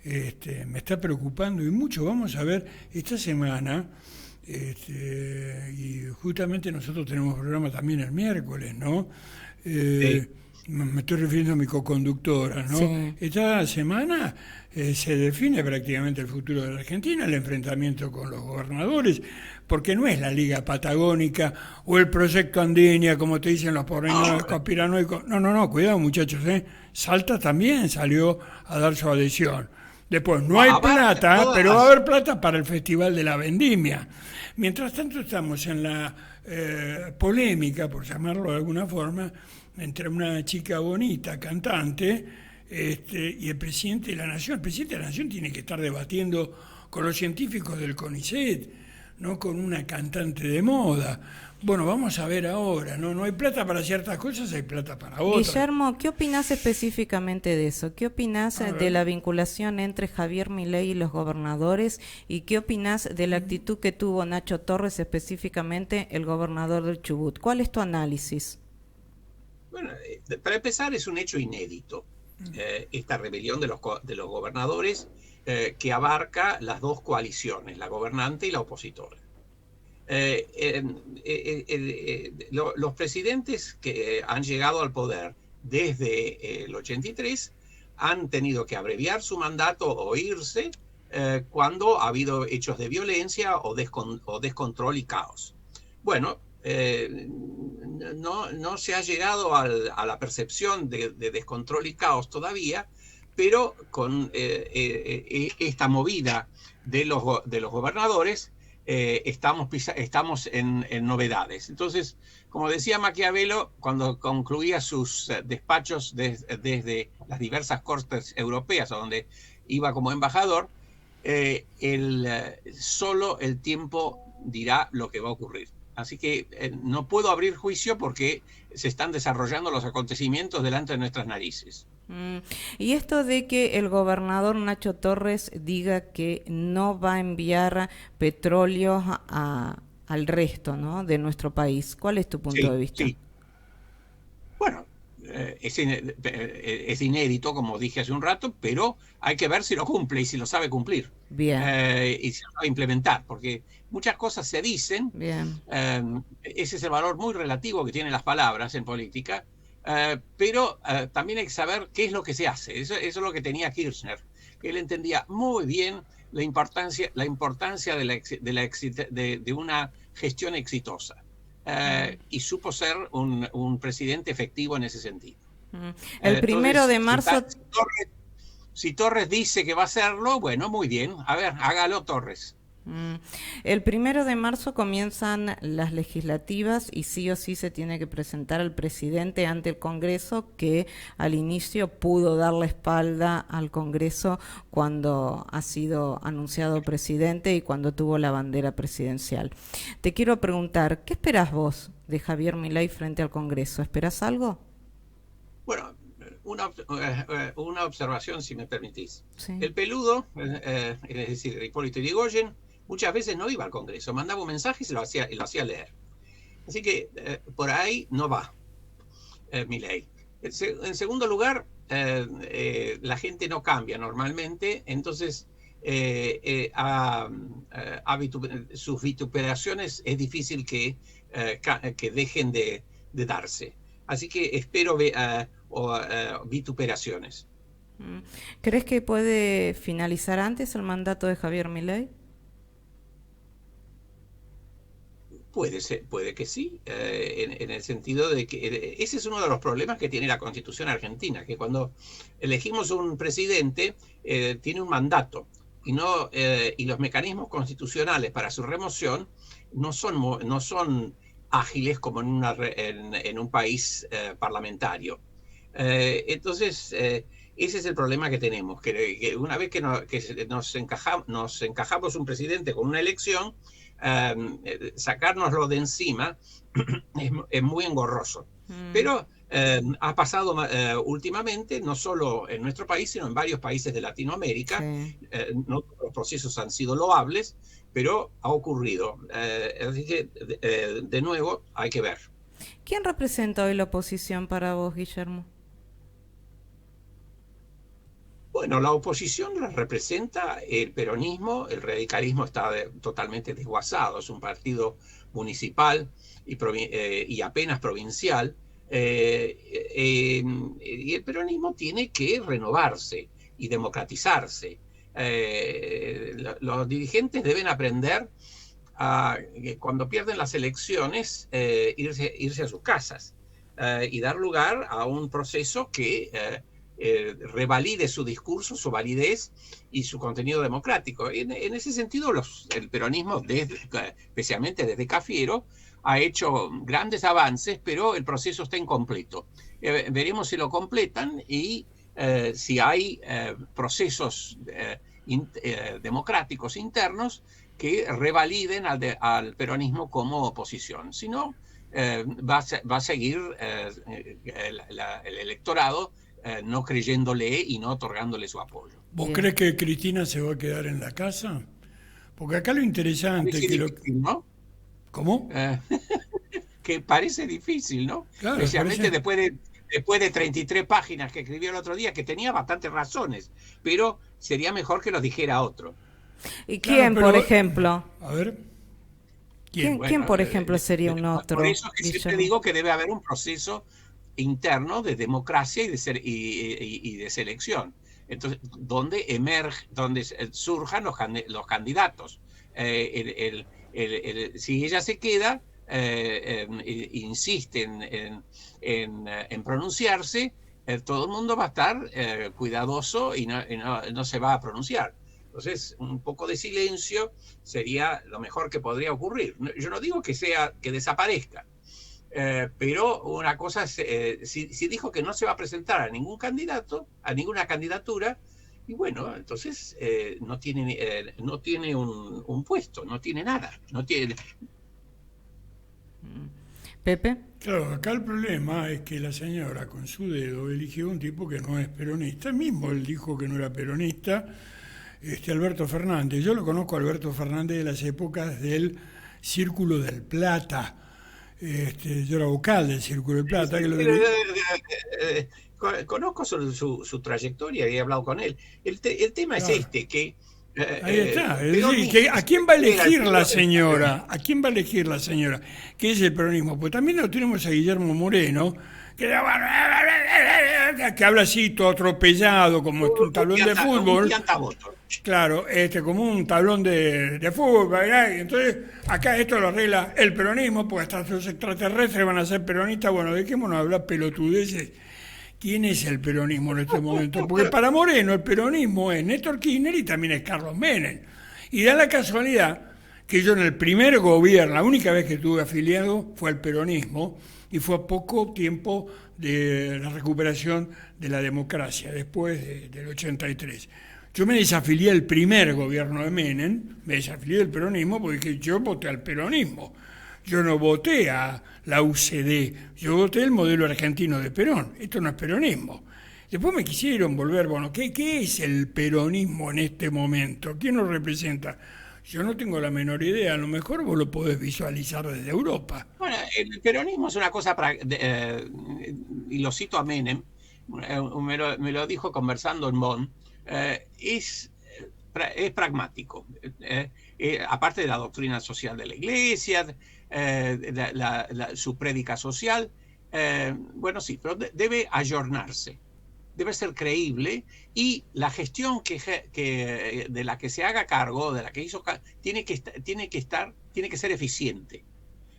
Speaker 3: me está preocupando y mucho. Vamos a ver, esta semana, y justamente nosotros tenemos programa también el miércoles, ¿no?
Speaker 4: Sí.
Speaker 3: Me estoy refiriendo a mi coconductora, ¿no? Sí. Esta semana se define prácticamente el futuro de la Argentina, el enfrentamiento con los gobernadores, porque no es la Liga Patagónica o el Proyecto Andenia, como te dicen los conspiranoicos. No, cuidado muchachos, Salta también salió a dar su adhesión. Después, no hay plata, pero va a haber plata para el Festival de la Vendimia. Mientras tanto estamos en la polémica, por llamarlo de alguna forma, entre una chica bonita, cantante, y el presidente de la Nación. El presidente de la Nación tiene que estar debatiendo con los científicos del CONICET, no con una cantante de moda. Bueno, vamos a ver ahora, no hay plata para ciertas cosas, hay plata para otras.
Speaker 1: Guillermo, ¿qué opinás específicamente de eso? ¿Qué opinás de la vinculación entre Javier Milei y los gobernadores? ¿Y qué opinás de la actitud que tuvo Nacho Torres, específicamente el gobernador del Chubut? ¿Cuál es tu análisis?
Speaker 4: Bueno, para empezar, es un hecho inédito, esta rebelión de los gobernadores que abarca las dos coaliciones, la gobernante y la opositora. Los presidentes que han llegado al poder desde el 83 han tenido que abreviar su mandato o irse cuando ha habido hechos de violencia o descontrol y caos. Bueno, no se ha llegado a la percepción de descontrol y caos todavía, pero con esta movida de los gobernadores estamos en novedades. Entonces, como decía Maquiavelo, cuando concluía sus despachos desde las diversas cortes europeas, a donde iba como embajador, solo el tiempo dirá lo que va a ocurrir. Así que no puedo abrir juicio porque se están desarrollando los acontecimientos delante de nuestras narices.
Speaker 1: Y esto de que el gobernador Nacho Torres diga que no va a enviar petróleo al resto, ¿no?, de nuestro país, ¿cuál es tu punto de vista?
Speaker 4: Sí. Bueno, es inédito, como dije hace un rato, pero hay que ver si lo cumple y si lo sabe cumplir.
Speaker 1: Bien.
Speaker 4: Y si lo sabe implementar, porque muchas cosas se dicen.
Speaker 1: Bien.
Speaker 4: Ese es el valor muy relativo que tienen las palabras en política, pero también hay que saber qué es lo que se hace. Eso es lo que tenía Kirchner, que él entendía muy bien la importancia de una gestión exitosa. Y supo ser un presidente efectivo en ese sentido.
Speaker 1: El 1 de marzo...
Speaker 4: Si Torres dice que va a hacerlo, bueno, muy bien. A ver, hágalo, Torres.
Speaker 1: El 1 de marzo comienzan las legislativas y sí o sí se tiene que presentar al presidente ante el Congreso, que al inicio pudo dar la espalda al Congreso cuando ha sido anunciado presidente y cuando tuvo la bandera presidencial. Te quiero preguntar, ¿qué esperás vos de Javier Milei frente al Congreso? ¿Esperás algo?
Speaker 4: Bueno, una observación, si me permitís.
Speaker 1: Sí.
Speaker 4: El peludo, es decir, Hipólito Yrigoyen, muchas veces no iba al Congreso, mandaba un mensaje y lo hacía leer. Así que por ahí no va Milei. En segundo lugar, la gente no cambia normalmente, entonces sus vituperaciones es difícil que dejen de darse. Así que espero vituperaciones.
Speaker 1: ¿Crees que puede finalizar antes el mandato de Javier Milei?
Speaker 4: Puede que sí, en el sentido de que ese es uno de los problemas que tiene la Constitución argentina, que cuando elegimos un presidente tiene un mandato y los mecanismos constitucionales para su remoción no son ágiles como en un país parlamentario. Entonces, ese es el problema que tenemos, que una vez que nos encajamos un presidente con una elección, sacárnoslo de encima es muy engorroso. Pero ha pasado últimamente, no solo en nuestro país, sino en varios países de Latinoamérica. Sí. No todos los procesos han sido loables, pero ha ocurrido. Así que, de nuevo, hay que ver.
Speaker 1: ¿Quién representa hoy la oposición para vos, Guillermo?
Speaker 4: Bueno, la oposición la representa el peronismo, el radicalismo está totalmente desguazado, es un partido municipal y apenas provincial, y el peronismo tiene que renovarse y democratizarse. Los dirigentes deben aprender que cuando pierden las elecciones, irse a sus casas y dar lugar a un proceso que revalide su discurso, su validez y su contenido democrático. En ese sentido, el peronismo, especialmente desde Cafiero, ha hecho grandes avances, pero el proceso está incompleto. Veremos si lo completan y si hay procesos democráticos internos que revaliden al peronismo como oposición. Si no, va a seguir el electorado no creyéndole y no otorgándole su apoyo.
Speaker 3: ¿Vos crees que Cristina se va a quedar en la casa? Porque acá lo interesante es que
Speaker 4: difícil, ¿no?
Speaker 3: ¿Cómo?
Speaker 4: Que parece difícil, ¿no?
Speaker 3: Claro,
Speaker 4: especialmente después de 33 páginas que escribió el otro día, que tenía bastantes razones, pero sería mejor que los dijera otro.
Speaker 1: ¿Y quién, por ejemplo?
Speaker 3: A ver.
Speaker 1: ¿Quién por ejemplo, sería un otro?
Speaker 4: Por eso que siempre digo que debe haber un proceso interno de democracia y de selección. Entonces, donde surjan los candidatos. Si ella se queda, insiste en pronunciarse, todo el mundo va a estar cuidadoso y no se va a pronunciar. Entonces, un poco de silencio sería lo mejor que podría ocurrir. Yo no digo que desaparezca, pero una cosa es, si dijo que no se va a presentar a ningún candidato, a ninguna candidatura, y bueno, entonces no tiene un puesto, no tiene nada, no tiene.
Speaker 1: Pepe.
Speaker 3: Claro, acá el problema es que la señora con su dedo eligió un tipo que no es peronista. Mismo él dijo que no era peronista, Alberto Fernández. Yo lo conozco a Alberto Fernández de las épocas del Círculo del Plata. Yo era vocal del Círculo de Plata. Que lo
Speaker 4: conozco su trayectoria y he hablado con él. El tema es que...
Speaker 3: ahí está. Es decir, ¿a quién va a elegir la señora? ¿A quién va a elegir la señora? ¿Qué es el peronismo? Pues también lo tenemos a Guillermo Moreno, que habla así todo atropellado, como un tablón de fútbol. Claro, como un tablón de fútbol, ¿verdad? Entonces, acá esto lo arregla el peronismo, porque hasta los extraterrestres van a ser peronistas. Bueno, dejémonos hablar pelotudeces. ¿Quién es el peronismo en este momento? Porque para Moreno el peronismo es Néstor Kirchner y también es Carlos Menem. Y da la casualidad que yo en el primer gobierno, la única vez que estuve afiliado fue al peronismo, y fue a poco tiempo de la recuperación de la democracia, después del 83. Yo me desafilié al primer gobierno de Menem, me desafilié del peronismo porque yo voté al peronismo. Yo no voté a la UCD, yo voté el modelo argentino de Perón. Esto no es peronismo. Después me quisieron volver, bueno, ¿qué es el peronismo en este momento? ¿Quién lo representa? Yo no tengo la menor idea, a lo mejor vos lo podés visualizar desde Europa.
Speaker 4: Bueno, el peronismo es una cosa, y lo cito a Menem, me lo dijo conversando en Bonn, es pragmático. Aparte de la doctrina social de la Iglesia, su prédica social, bueno, sí, pero debe ayornarse, debe ser creíble, y la gestión de la que se haga cargo, de la que hizo, tiene que ser eficiente.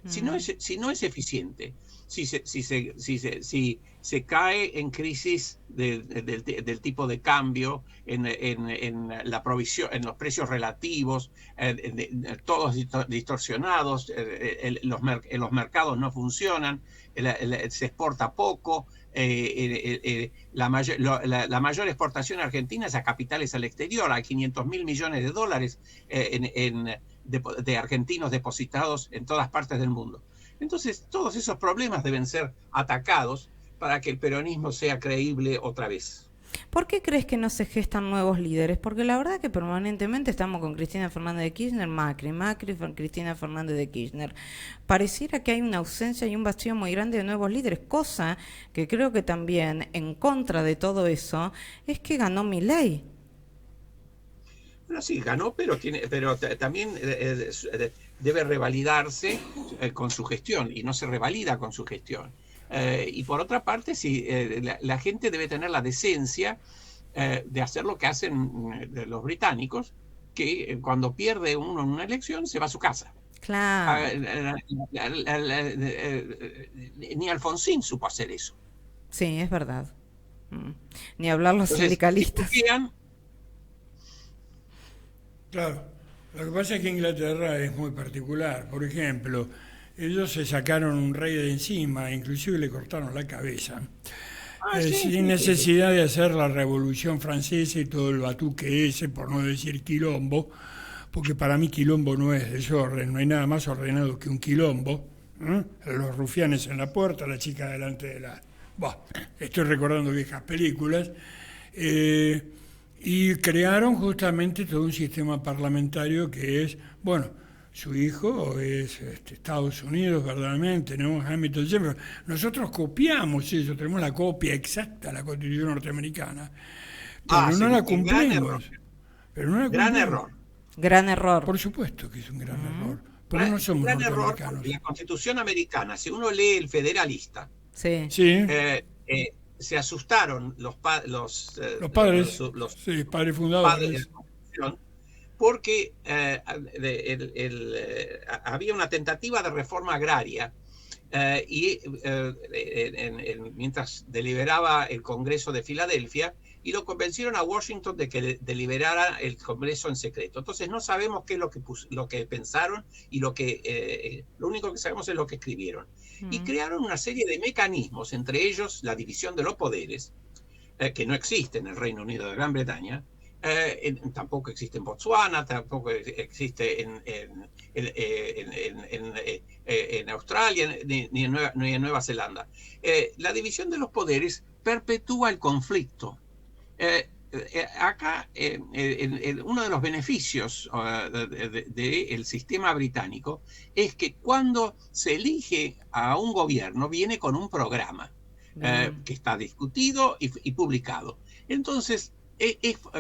Speaker 4: Si no es eficiente, si se cae en crisis del tipo de cambio, en la provisión, en los precios relativos, todos distorsionados, los mercados no funcionan, se exporta poco, la mayor exportación argentina es a capitales al exterior, hay 500.000 millones de dólares de argentinos depositados en todas partes del mundo. Entonces, todos esos problemas deben ser atacados para que el peronismo sea creíble otra vez.
Speaker 1: ¿Por qué crees que no se gestan nuevos líderes? Porque la verdad que permanentemente estamos con Cristina Fernández de Kirchner, Macri, Cristina Fernández de Kirchner. Pareciera que hay una ausencia y un vacío muy grande de nuevos líderes, cosa que creo que también, en contra de todo eso, es que ganó Milei.
Speaker 4: Bueno, sí, ganó, pero también debe revalidarse con su gestión, y no se revalida con su gestión. Y por otra parte, sí, la gente debe tener la decencia de hacer lo que hacen los británicos, que cuando pierde uno en una elección se va a su casa.
Speaker 1: Claro.
Speaker 4: Ni Alfonsín supo hacer eso.
Speaker 1: Sí, es verdad. Ni hablar los sindicalistas.
Speaker 3: Claro, lo que pasa es que Inglaterra es muy particular. Por ejemplo, ellos se sacaron un rey de encima, inclusive le cortaron la cabeza, sin necesidad de hacer la Revolución Francesa y todo el batuque ese, por no decir quilombo, porque para mí quilombo no es desorden, no hay nada más ordenado que un quilombo. Los rufianes en la puerta, la chica delante de la... estoy recordando viejas películas. Y crearon justamente todo un sistema parlamentario que es, bueno, su hijo es Estados Unidos, verdaderamente, ¿no? Hamilton Jefferson. Nosotros copiamos eso, tenemos la copia exacta de la Constitución norteamericana, pero no la cumplimos.
Speaker 4: Gran error.
Speaker 1: Gran error.
Speaker 3: Por supuesto que es un gran error. Pero no somos
Speaker 4: gran
Speaker 3: norteamericanos.
Speaker 4: Error, la Constitución americana, si uno lee el Federalista,
Speaker 1: sí.
Speaker 4: Se asustaron los padres,
Speaker 3: los padres fundadores,
Speaker 4: porque había una tentativa de reforma agraria mientras deliberaba el Congreso de Filadelfia, y lo convencieron a Washington de que deliberara el Congreso en secreto. Entonces no sabemos qué es lo que pensaron, y lo único que sabemos es lo que escribieron. Y crearon una serie de mecanismos, entre ellos la división de los poderes, que no existe en el Reino Unido de Gran Bretaña, tampoco existe en Botswana, tampoco existe en Australia, ni en Nueva Zelanda. La división de los poderes perpetúa el conflicto. acá uno de los beneficios del sistema británico es que cuando se elige a un gobierno viene con un programa que está discutido y publicado. Entonces,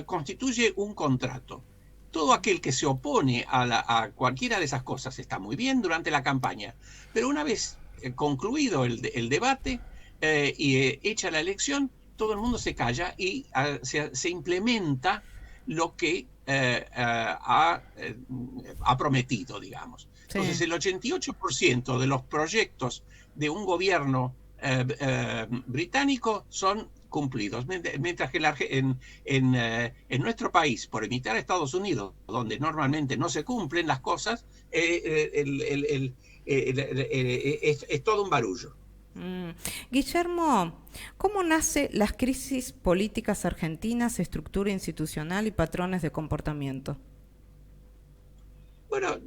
Speaker 4: constituye un contrato. Todo aquel que se opone a cualquiera de esas cosas está muy bien durante la campaña, pero una vez concluido el debate y hecha la elección, todo el mundo se calla y se implementa lo que ha prometido, digamos. Sí. Entonces, el 88% de los proyectos de un gobierno británico son cumplidos, mientras que en nuestro país, por imitar a Estados Unidos, donde normalmente no se cumplen las cosas, es todo un barullo.
Speaker 1: Guillermo, ¿cómo nace las crisis políticas argentinas, estructura institucional y patrones de comportamiento?
Speaker 4: Bueno,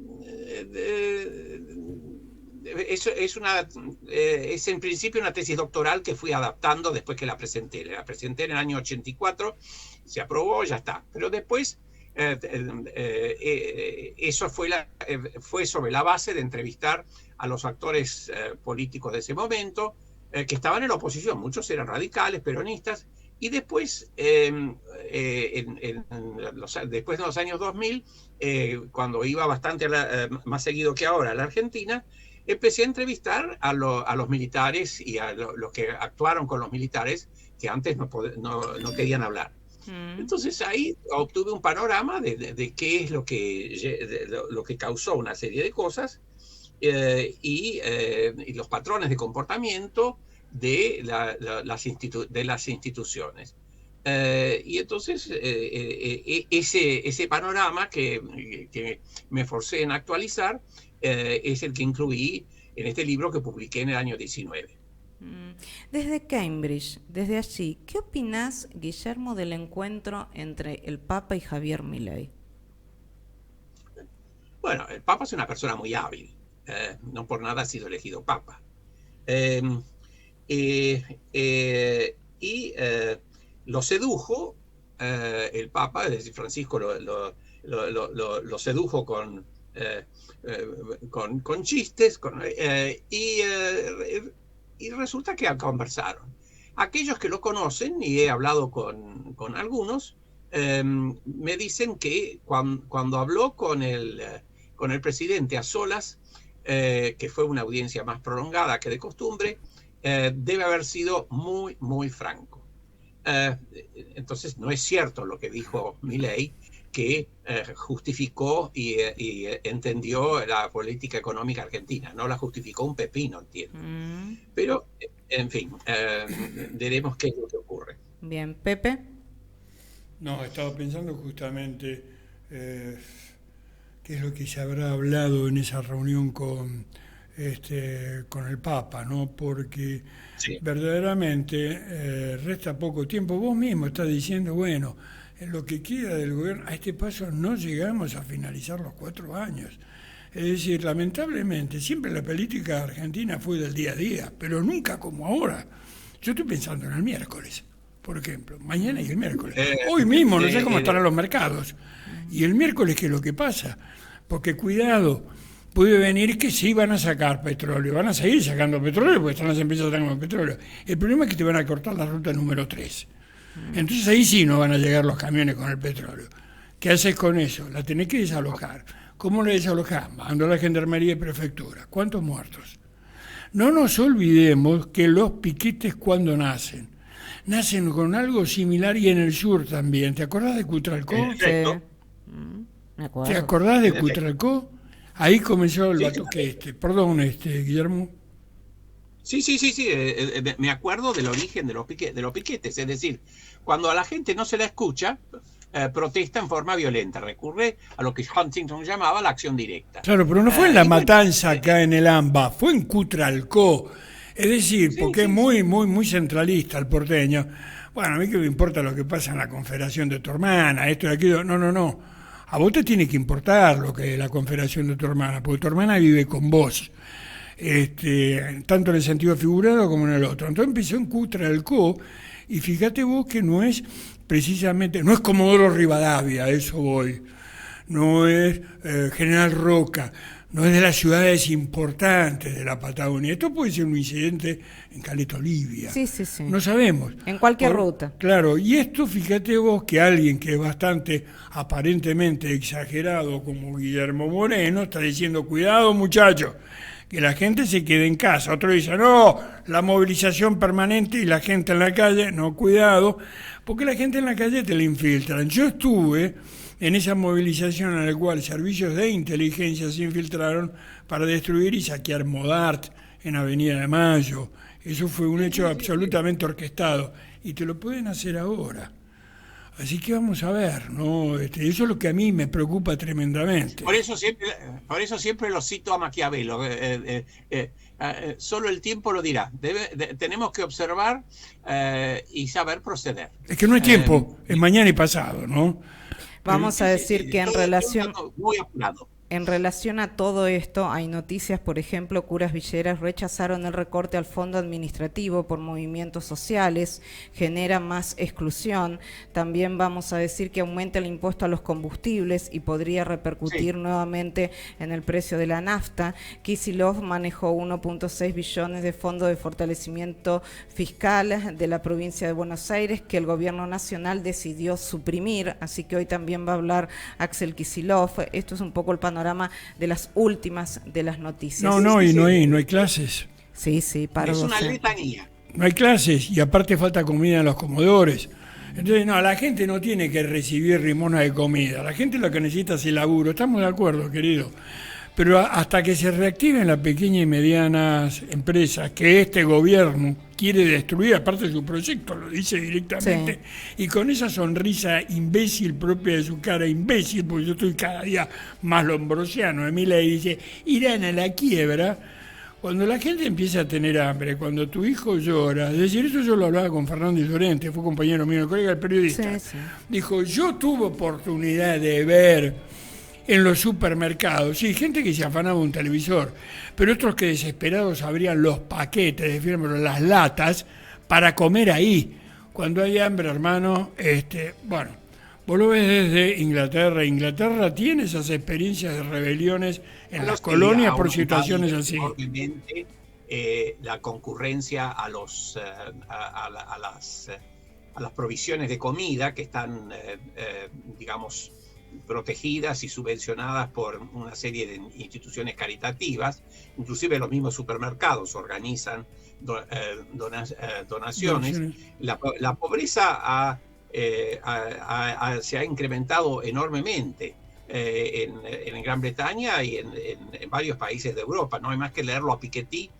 Speaker 4: es en principio una tesis doctoral que fui adaptando después que la presenté. La presenté en el año 84, se aprobó, ya está. Pero después eso fue sobre la base de entrevistar a los actores políticos de ese momento, que estaban en la oposición. Muchos eran radicales, peronistas, y después, después de los años 2000, cuando iba bastante más seguido que ahora a la Argentina, empecé a entrevistar a los militares y a los que actuaron con los militares, que antes no querían hablar. Entonces ahí obtuve un panorama de qué es lo que causó una serie de cosas y los patrones de comportamiento de las instituciones. Y entonces ese panorama que me forcé en actualizar es el que incluí en este libro que publiqué en el año 19.
Speaker 1: Desde Cambridge, desde allí, ¿qué opinás, Guillermo, del encuentro entre el Papa y Javier Milei?
Speaker 4: Bueno, el Papa es una persona muy hábil, no por nada ha sido elegido Papa. Lo sedujo el Papa, es decir, Francisco lo sedujo con chistes, y resulta que conversaron. Aquellos que lo conocen, y he hablado con algunos, me dicen que cuando habló con el presidente a solas, que fue una audiencia más prolongada que de costumbre, debe haber sido muy, muy franco. Entonces no es cierto lo que dijo Milei, que justificó y entendió la política económica argentina. No la justificó un pepino, entiendo. Pero, en fin, veremos qué es lo que ocurre.
Speaker 1: Bien, Pepe.
Speaker 3: No, estaba pensando justamente qué es lo que se habrá hablado en esa reunión con el Papa, ¿no? Porque sí, verdaderamente resta poco tiempo. Vos mismo estás diciendo, bueno, en lo que queda del gobierno, a este paso no llegamos a finalizar los 4 años. Es decir, lamentablemente, siempre la política argentina fue del día a día, pero nunca como ahora. Yo estoy pensando en el miércoles, por ejemplo, mañana y el miércoles. Hoy mismo, no sé cómo estarán los mercados. Y el miércoles, ¿qué es lo que pasa? Porque cuidado, puede venir que sí van a sacar petróleo, van a seguir sacando petróleo porque están las empresas sacando petróleo. El problema es que te van a cortar la ruta número 3. Entonces ahí sí no van a llegar los camiones con el petróleo. ¿Qué haces con eso? La tenés que desalojar. ¿Cómo la desalojás? Mandando a la gendarmería y prefectura. ¿Cuántos muertos? No nos olvidemos que los piquetes cuando nacen con algo similar y en el sur también. ¿Te acordás de Cutralcó?
Speaker 1: Sí. Me acuerdo.
Speaker 3: ¿Te acordás de Cutralcó? Ahí comenzó el batoque Perdón, Guillermo.
Speaker 4: Sí. Me acuerdo del origen de los piquetes. Es decir, cuando a la gente no se la escucha, protesta en forma violenta. Recurre a lo que Huntington llamaba la acción directa.
Speaker 3: Claro, pero no fue en la matanza acá en el AMBA, fue en Cutralcó. Es decir, porque es muy centralista el porteño. Bueno, a mí que me importa lo que pasa en la confederación de tu hermana, esto y aquello. No. A vos te tiene que importar lo que es la confederación de tu hermana, porque tu hermana vive con vos. Tanto en el sentido figurado como en el otro. Entonces empezó en Cutralcó, y fíjate vos que no es precisamente, no es Comodoro Rivadavia, a eso voy, no es General Roca, no es de las ciudades importantes de la Patagonia. Esto puede ser un incidente en Caleta Olivia.
Speaker 1: Sí, sí, sí.
Speaker 3: No sabemos.
Speaker 1: En cualquier ruta.
Speaker 3: Claro, y esto, fíjate vos, que alguien que es bastante aparentemente exagerado como Guillermo Moreno está diciendo, cuidado muchachos, que la gente se quede en casa. Otro dice, no, la movilización permanente y la gente en la calle, no, cuidado, porque la gente en la calle te la infiltran. Yo estuve en esa movilización en la cual servicios de inteligencia se infiltraron para destruir y saquear Modart en Avenida de Mayo. Eso fue un hecho absolutamente orquestado y te lo pueden hacer ahora. Así que vamos a ver, ¿no? Eso es lo que a mí me preocupa tremendamente.
Speaker 4: Por eso siempre lo cito a Maquiavelo. Solo el tiempo lo dirá. Tenemos que observar y saber proceder.
Speaker 3: Es que no hay tiempo, es mañana y pasado, ¿no?
Speaker 1: Vamos a decir que
Speaker 4: muy apurado.
Speaker 1: En relación a todo esto, hay noticias, por ejemplo, curas villeras rechazaron el recorte al fondo administrativo por movimientos sociales, genera más exclusión. También vamos a decir que aumenta el impuesto a los combustibles y podría repercutir nuevamente en el precio de la nafta. Kicillof manejó 1.6 billones de fondo de fortalecimiento fiscal de la provincia de Buenos Aires que el gobierno nacional decidió suprimir, así que hoy también va a hablar Axel Kicillof. Esto es un poco el panorama de las últimas de las noticias.
Speaker 3: No hay clases.
Speaker 1: Sí, paro.
Speaker 4: Es una letanía.
Speaker 3: No hay clases y aparte falta comida en los comedores. Entonces, no, la gente no tiene que recibir limosna de comida. La gente lo que necesita es el laburo. Estamos de acuerdo, querido. Pero hasta que se reactiven las pequeñas y medianas empresas que este gobierno quiere destruir, aparte de su proyecto, lo dice directamente, sí. Y con esa sonrisa imbécil propia de su cara, imbécil, porque yo estoy cada día más lombrosiano, Milei dice, irán a la quiebra. Cuando la gente empieza a tener hambre, cuando tu hijo llora, es decir, eso yo lo hablaba con Fernando Llorente, fue compañero mío, el colega, el periodista, sí. Dijo, yo tuve oportunidad de ver en los supermercados, sí, gente que se afanaba un televisor, pero otros que desesperados abrían los paquetes, las latas, para comer ahí. Cuando hay hambre, hermano, bueno, vos lo ves desde Inglaterra. Inglaterra tiene esas experiencias de rebeliones en las colonias por situaciones así.
Speaker 4: Obviamente, la concurrencia a las provisiones de comida que están, digamos, protegidas y subvencionadas por una serie de instituciones caritativas, inclusive los mismos supermercados organizan donaciones. La pobreza se ha incrementado enormemente en Gran Bretaña y en varios países de Europa. No hay más que leerlo a Piketty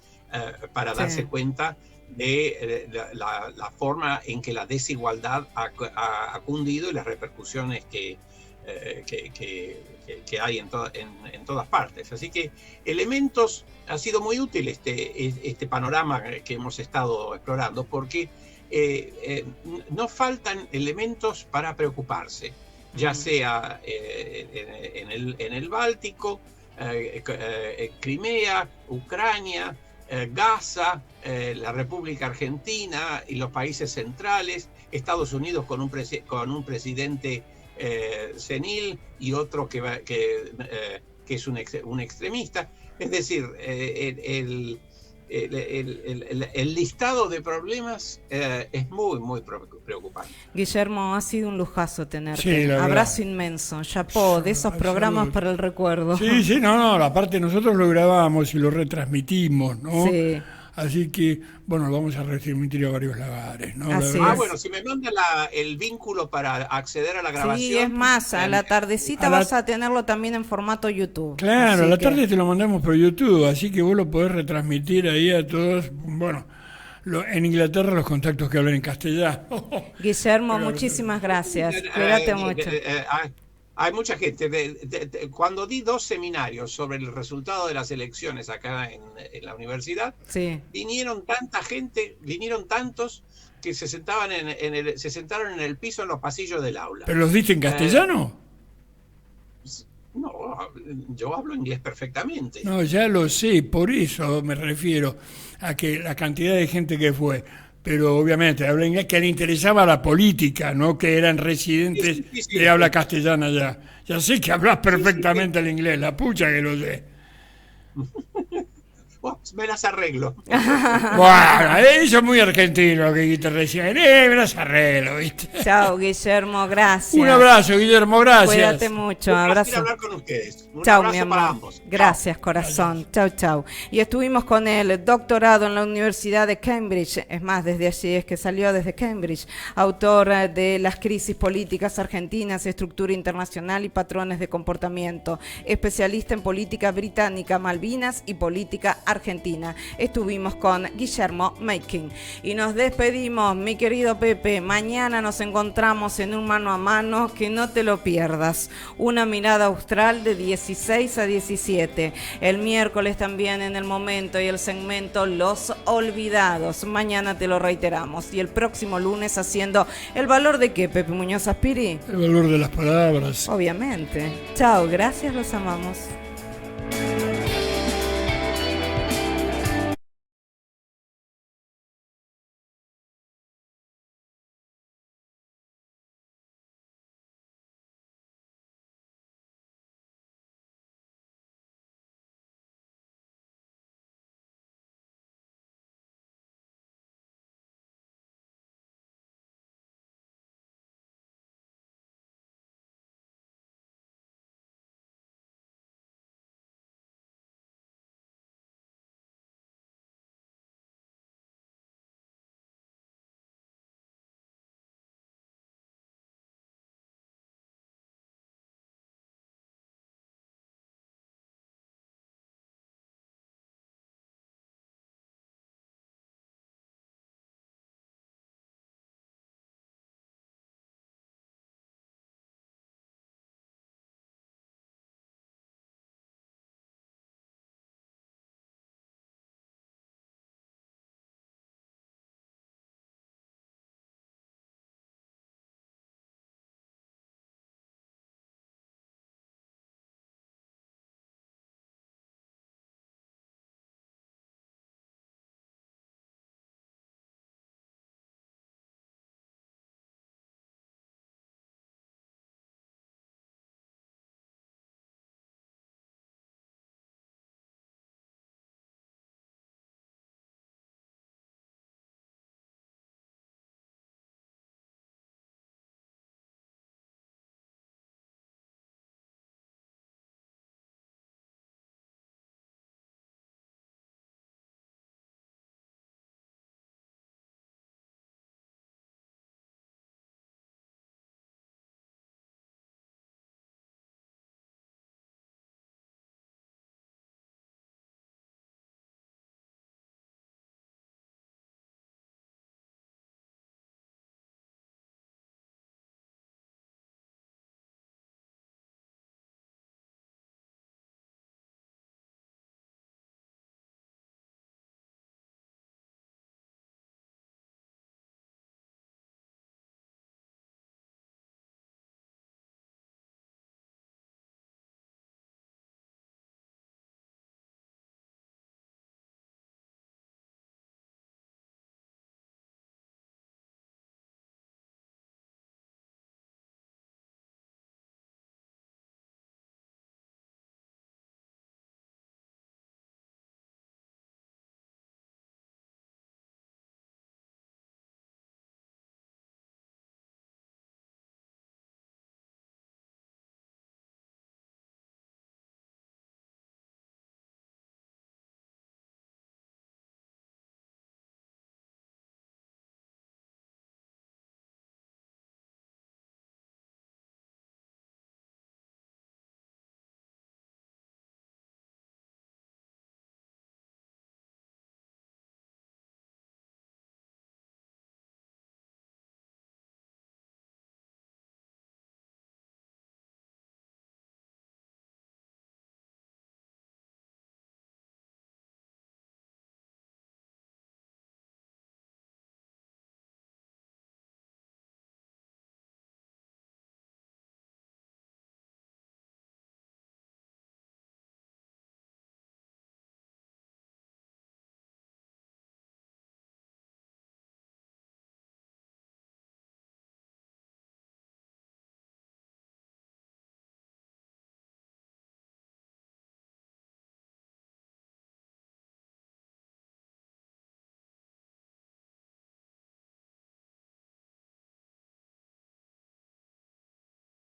Speaker 4: para darse cuenta de la forma en que la desigualdad ha cundido y las repercusiones que hay en todas partes. Así que elementos, ha sido muy útil este panorama que hemos estado explorando, porque no faltan elementos para preocuparse, ya sea en el Báltico, Crimea, Ucrania, Gaza, la República Argentina y los países centrales, Estados Unidos con un presidente senil y otro que es un extremista. Es decir, el listado de problemas es muy, muy preocupante.
Speaker 1: Guillermo, ha sido un lujazo tenerte.
Speaker 3: Sí,
Speaker 1: abrazo inmenso, chapó, de esos programas para el recuerdo.
Speaker 3: Sí, no, aparte nosotros lo grabamos y lo retransmitimos, ¿no? Sí. Así que, bueno, lo vamos a retransmitir a varios lugares, ¿no?
Speaker 4: Bueno, si me manda el vínculo para acceder a la grabación.
Speaker 1: Sí, es más, a la tardecita vas a tenerlo también en formato YouTube.
Speaker 3: Claro, a la tarde te lo mandamos por YouTube, así que vos lo podés retransmitir ahí a todos, bueno, en Inglaterra los contactos que hablan en castellano.
Speaker 1: Guillermo, muchísimas gracias, cuídate mucho.
Speaker 4: Hay mucha gente. Cuando di 2 seminarios sobre el resultado de las elecciones acá en la universidad, vinieron tantos que se sentaron en el piso en los pasillos del aula.
Speaker 3: ¿Pero los diste en castellano?
Speaker 4: No, yo hablo inglés perfectamente.
Speaker 3: No, ya lo sé, por eso me refiero a que la cantidad de gente que fue. pero obviamente habla inglés, que le interesaba la política, no que eran residentes
Speaker 4: Sí.
Speaker 3: de habla castellana ya. Ya sé que hablas perfectamente el inglés, la pucha que lo sé.
Speaker 4: Me las arreglo.
Speaker 3: Bueno, eso es muy argentino lo que dijiste recién. Me las arreglo, ¿viste?
Speaker 1: Chao, Guillermo, gracias.
Speaker 3: Un abrazo, Guillermo, gracias.
Speaker 1: Cuídate mucho,
Speaker 4: Un placer
Speaker 1: abrazo.
Speaker 4: hablar con ustedes. Un
Speaker 1: Chao,
Speaker 4: abrazo
Speaker 1: mi amor.
Speaker 4: para ambos.
Speaker 1: Gracias, corazón. Chao, chao. Y estuvimos con el doctorado en la Universidad de Cambridge. Es más, desde allí es que salió, desde Cambridge. Autor de Las crisis políticas argentinas, estructura internacional y patrones de comportamiento. Especialista en política británica, Malvinas y política argentina. Estuvimos con Guillermo Making. Y nos despedimos, mi querido Pepe. Mañana nos encontramos en un mano a mano, que no te lo pierdas. Una mirada austral de 16 a 17. El miércoles también en El Momento y el segmento Los Olvidados. Mañana te lo reiteramos. Y el próximo lunes haciendo ¿el valor de qué, Pepe Muñoz Aspiri?
Speaker 3: El valor de las palabras.
Speaker 1: Obviamente. Chao, gracias, los amamos.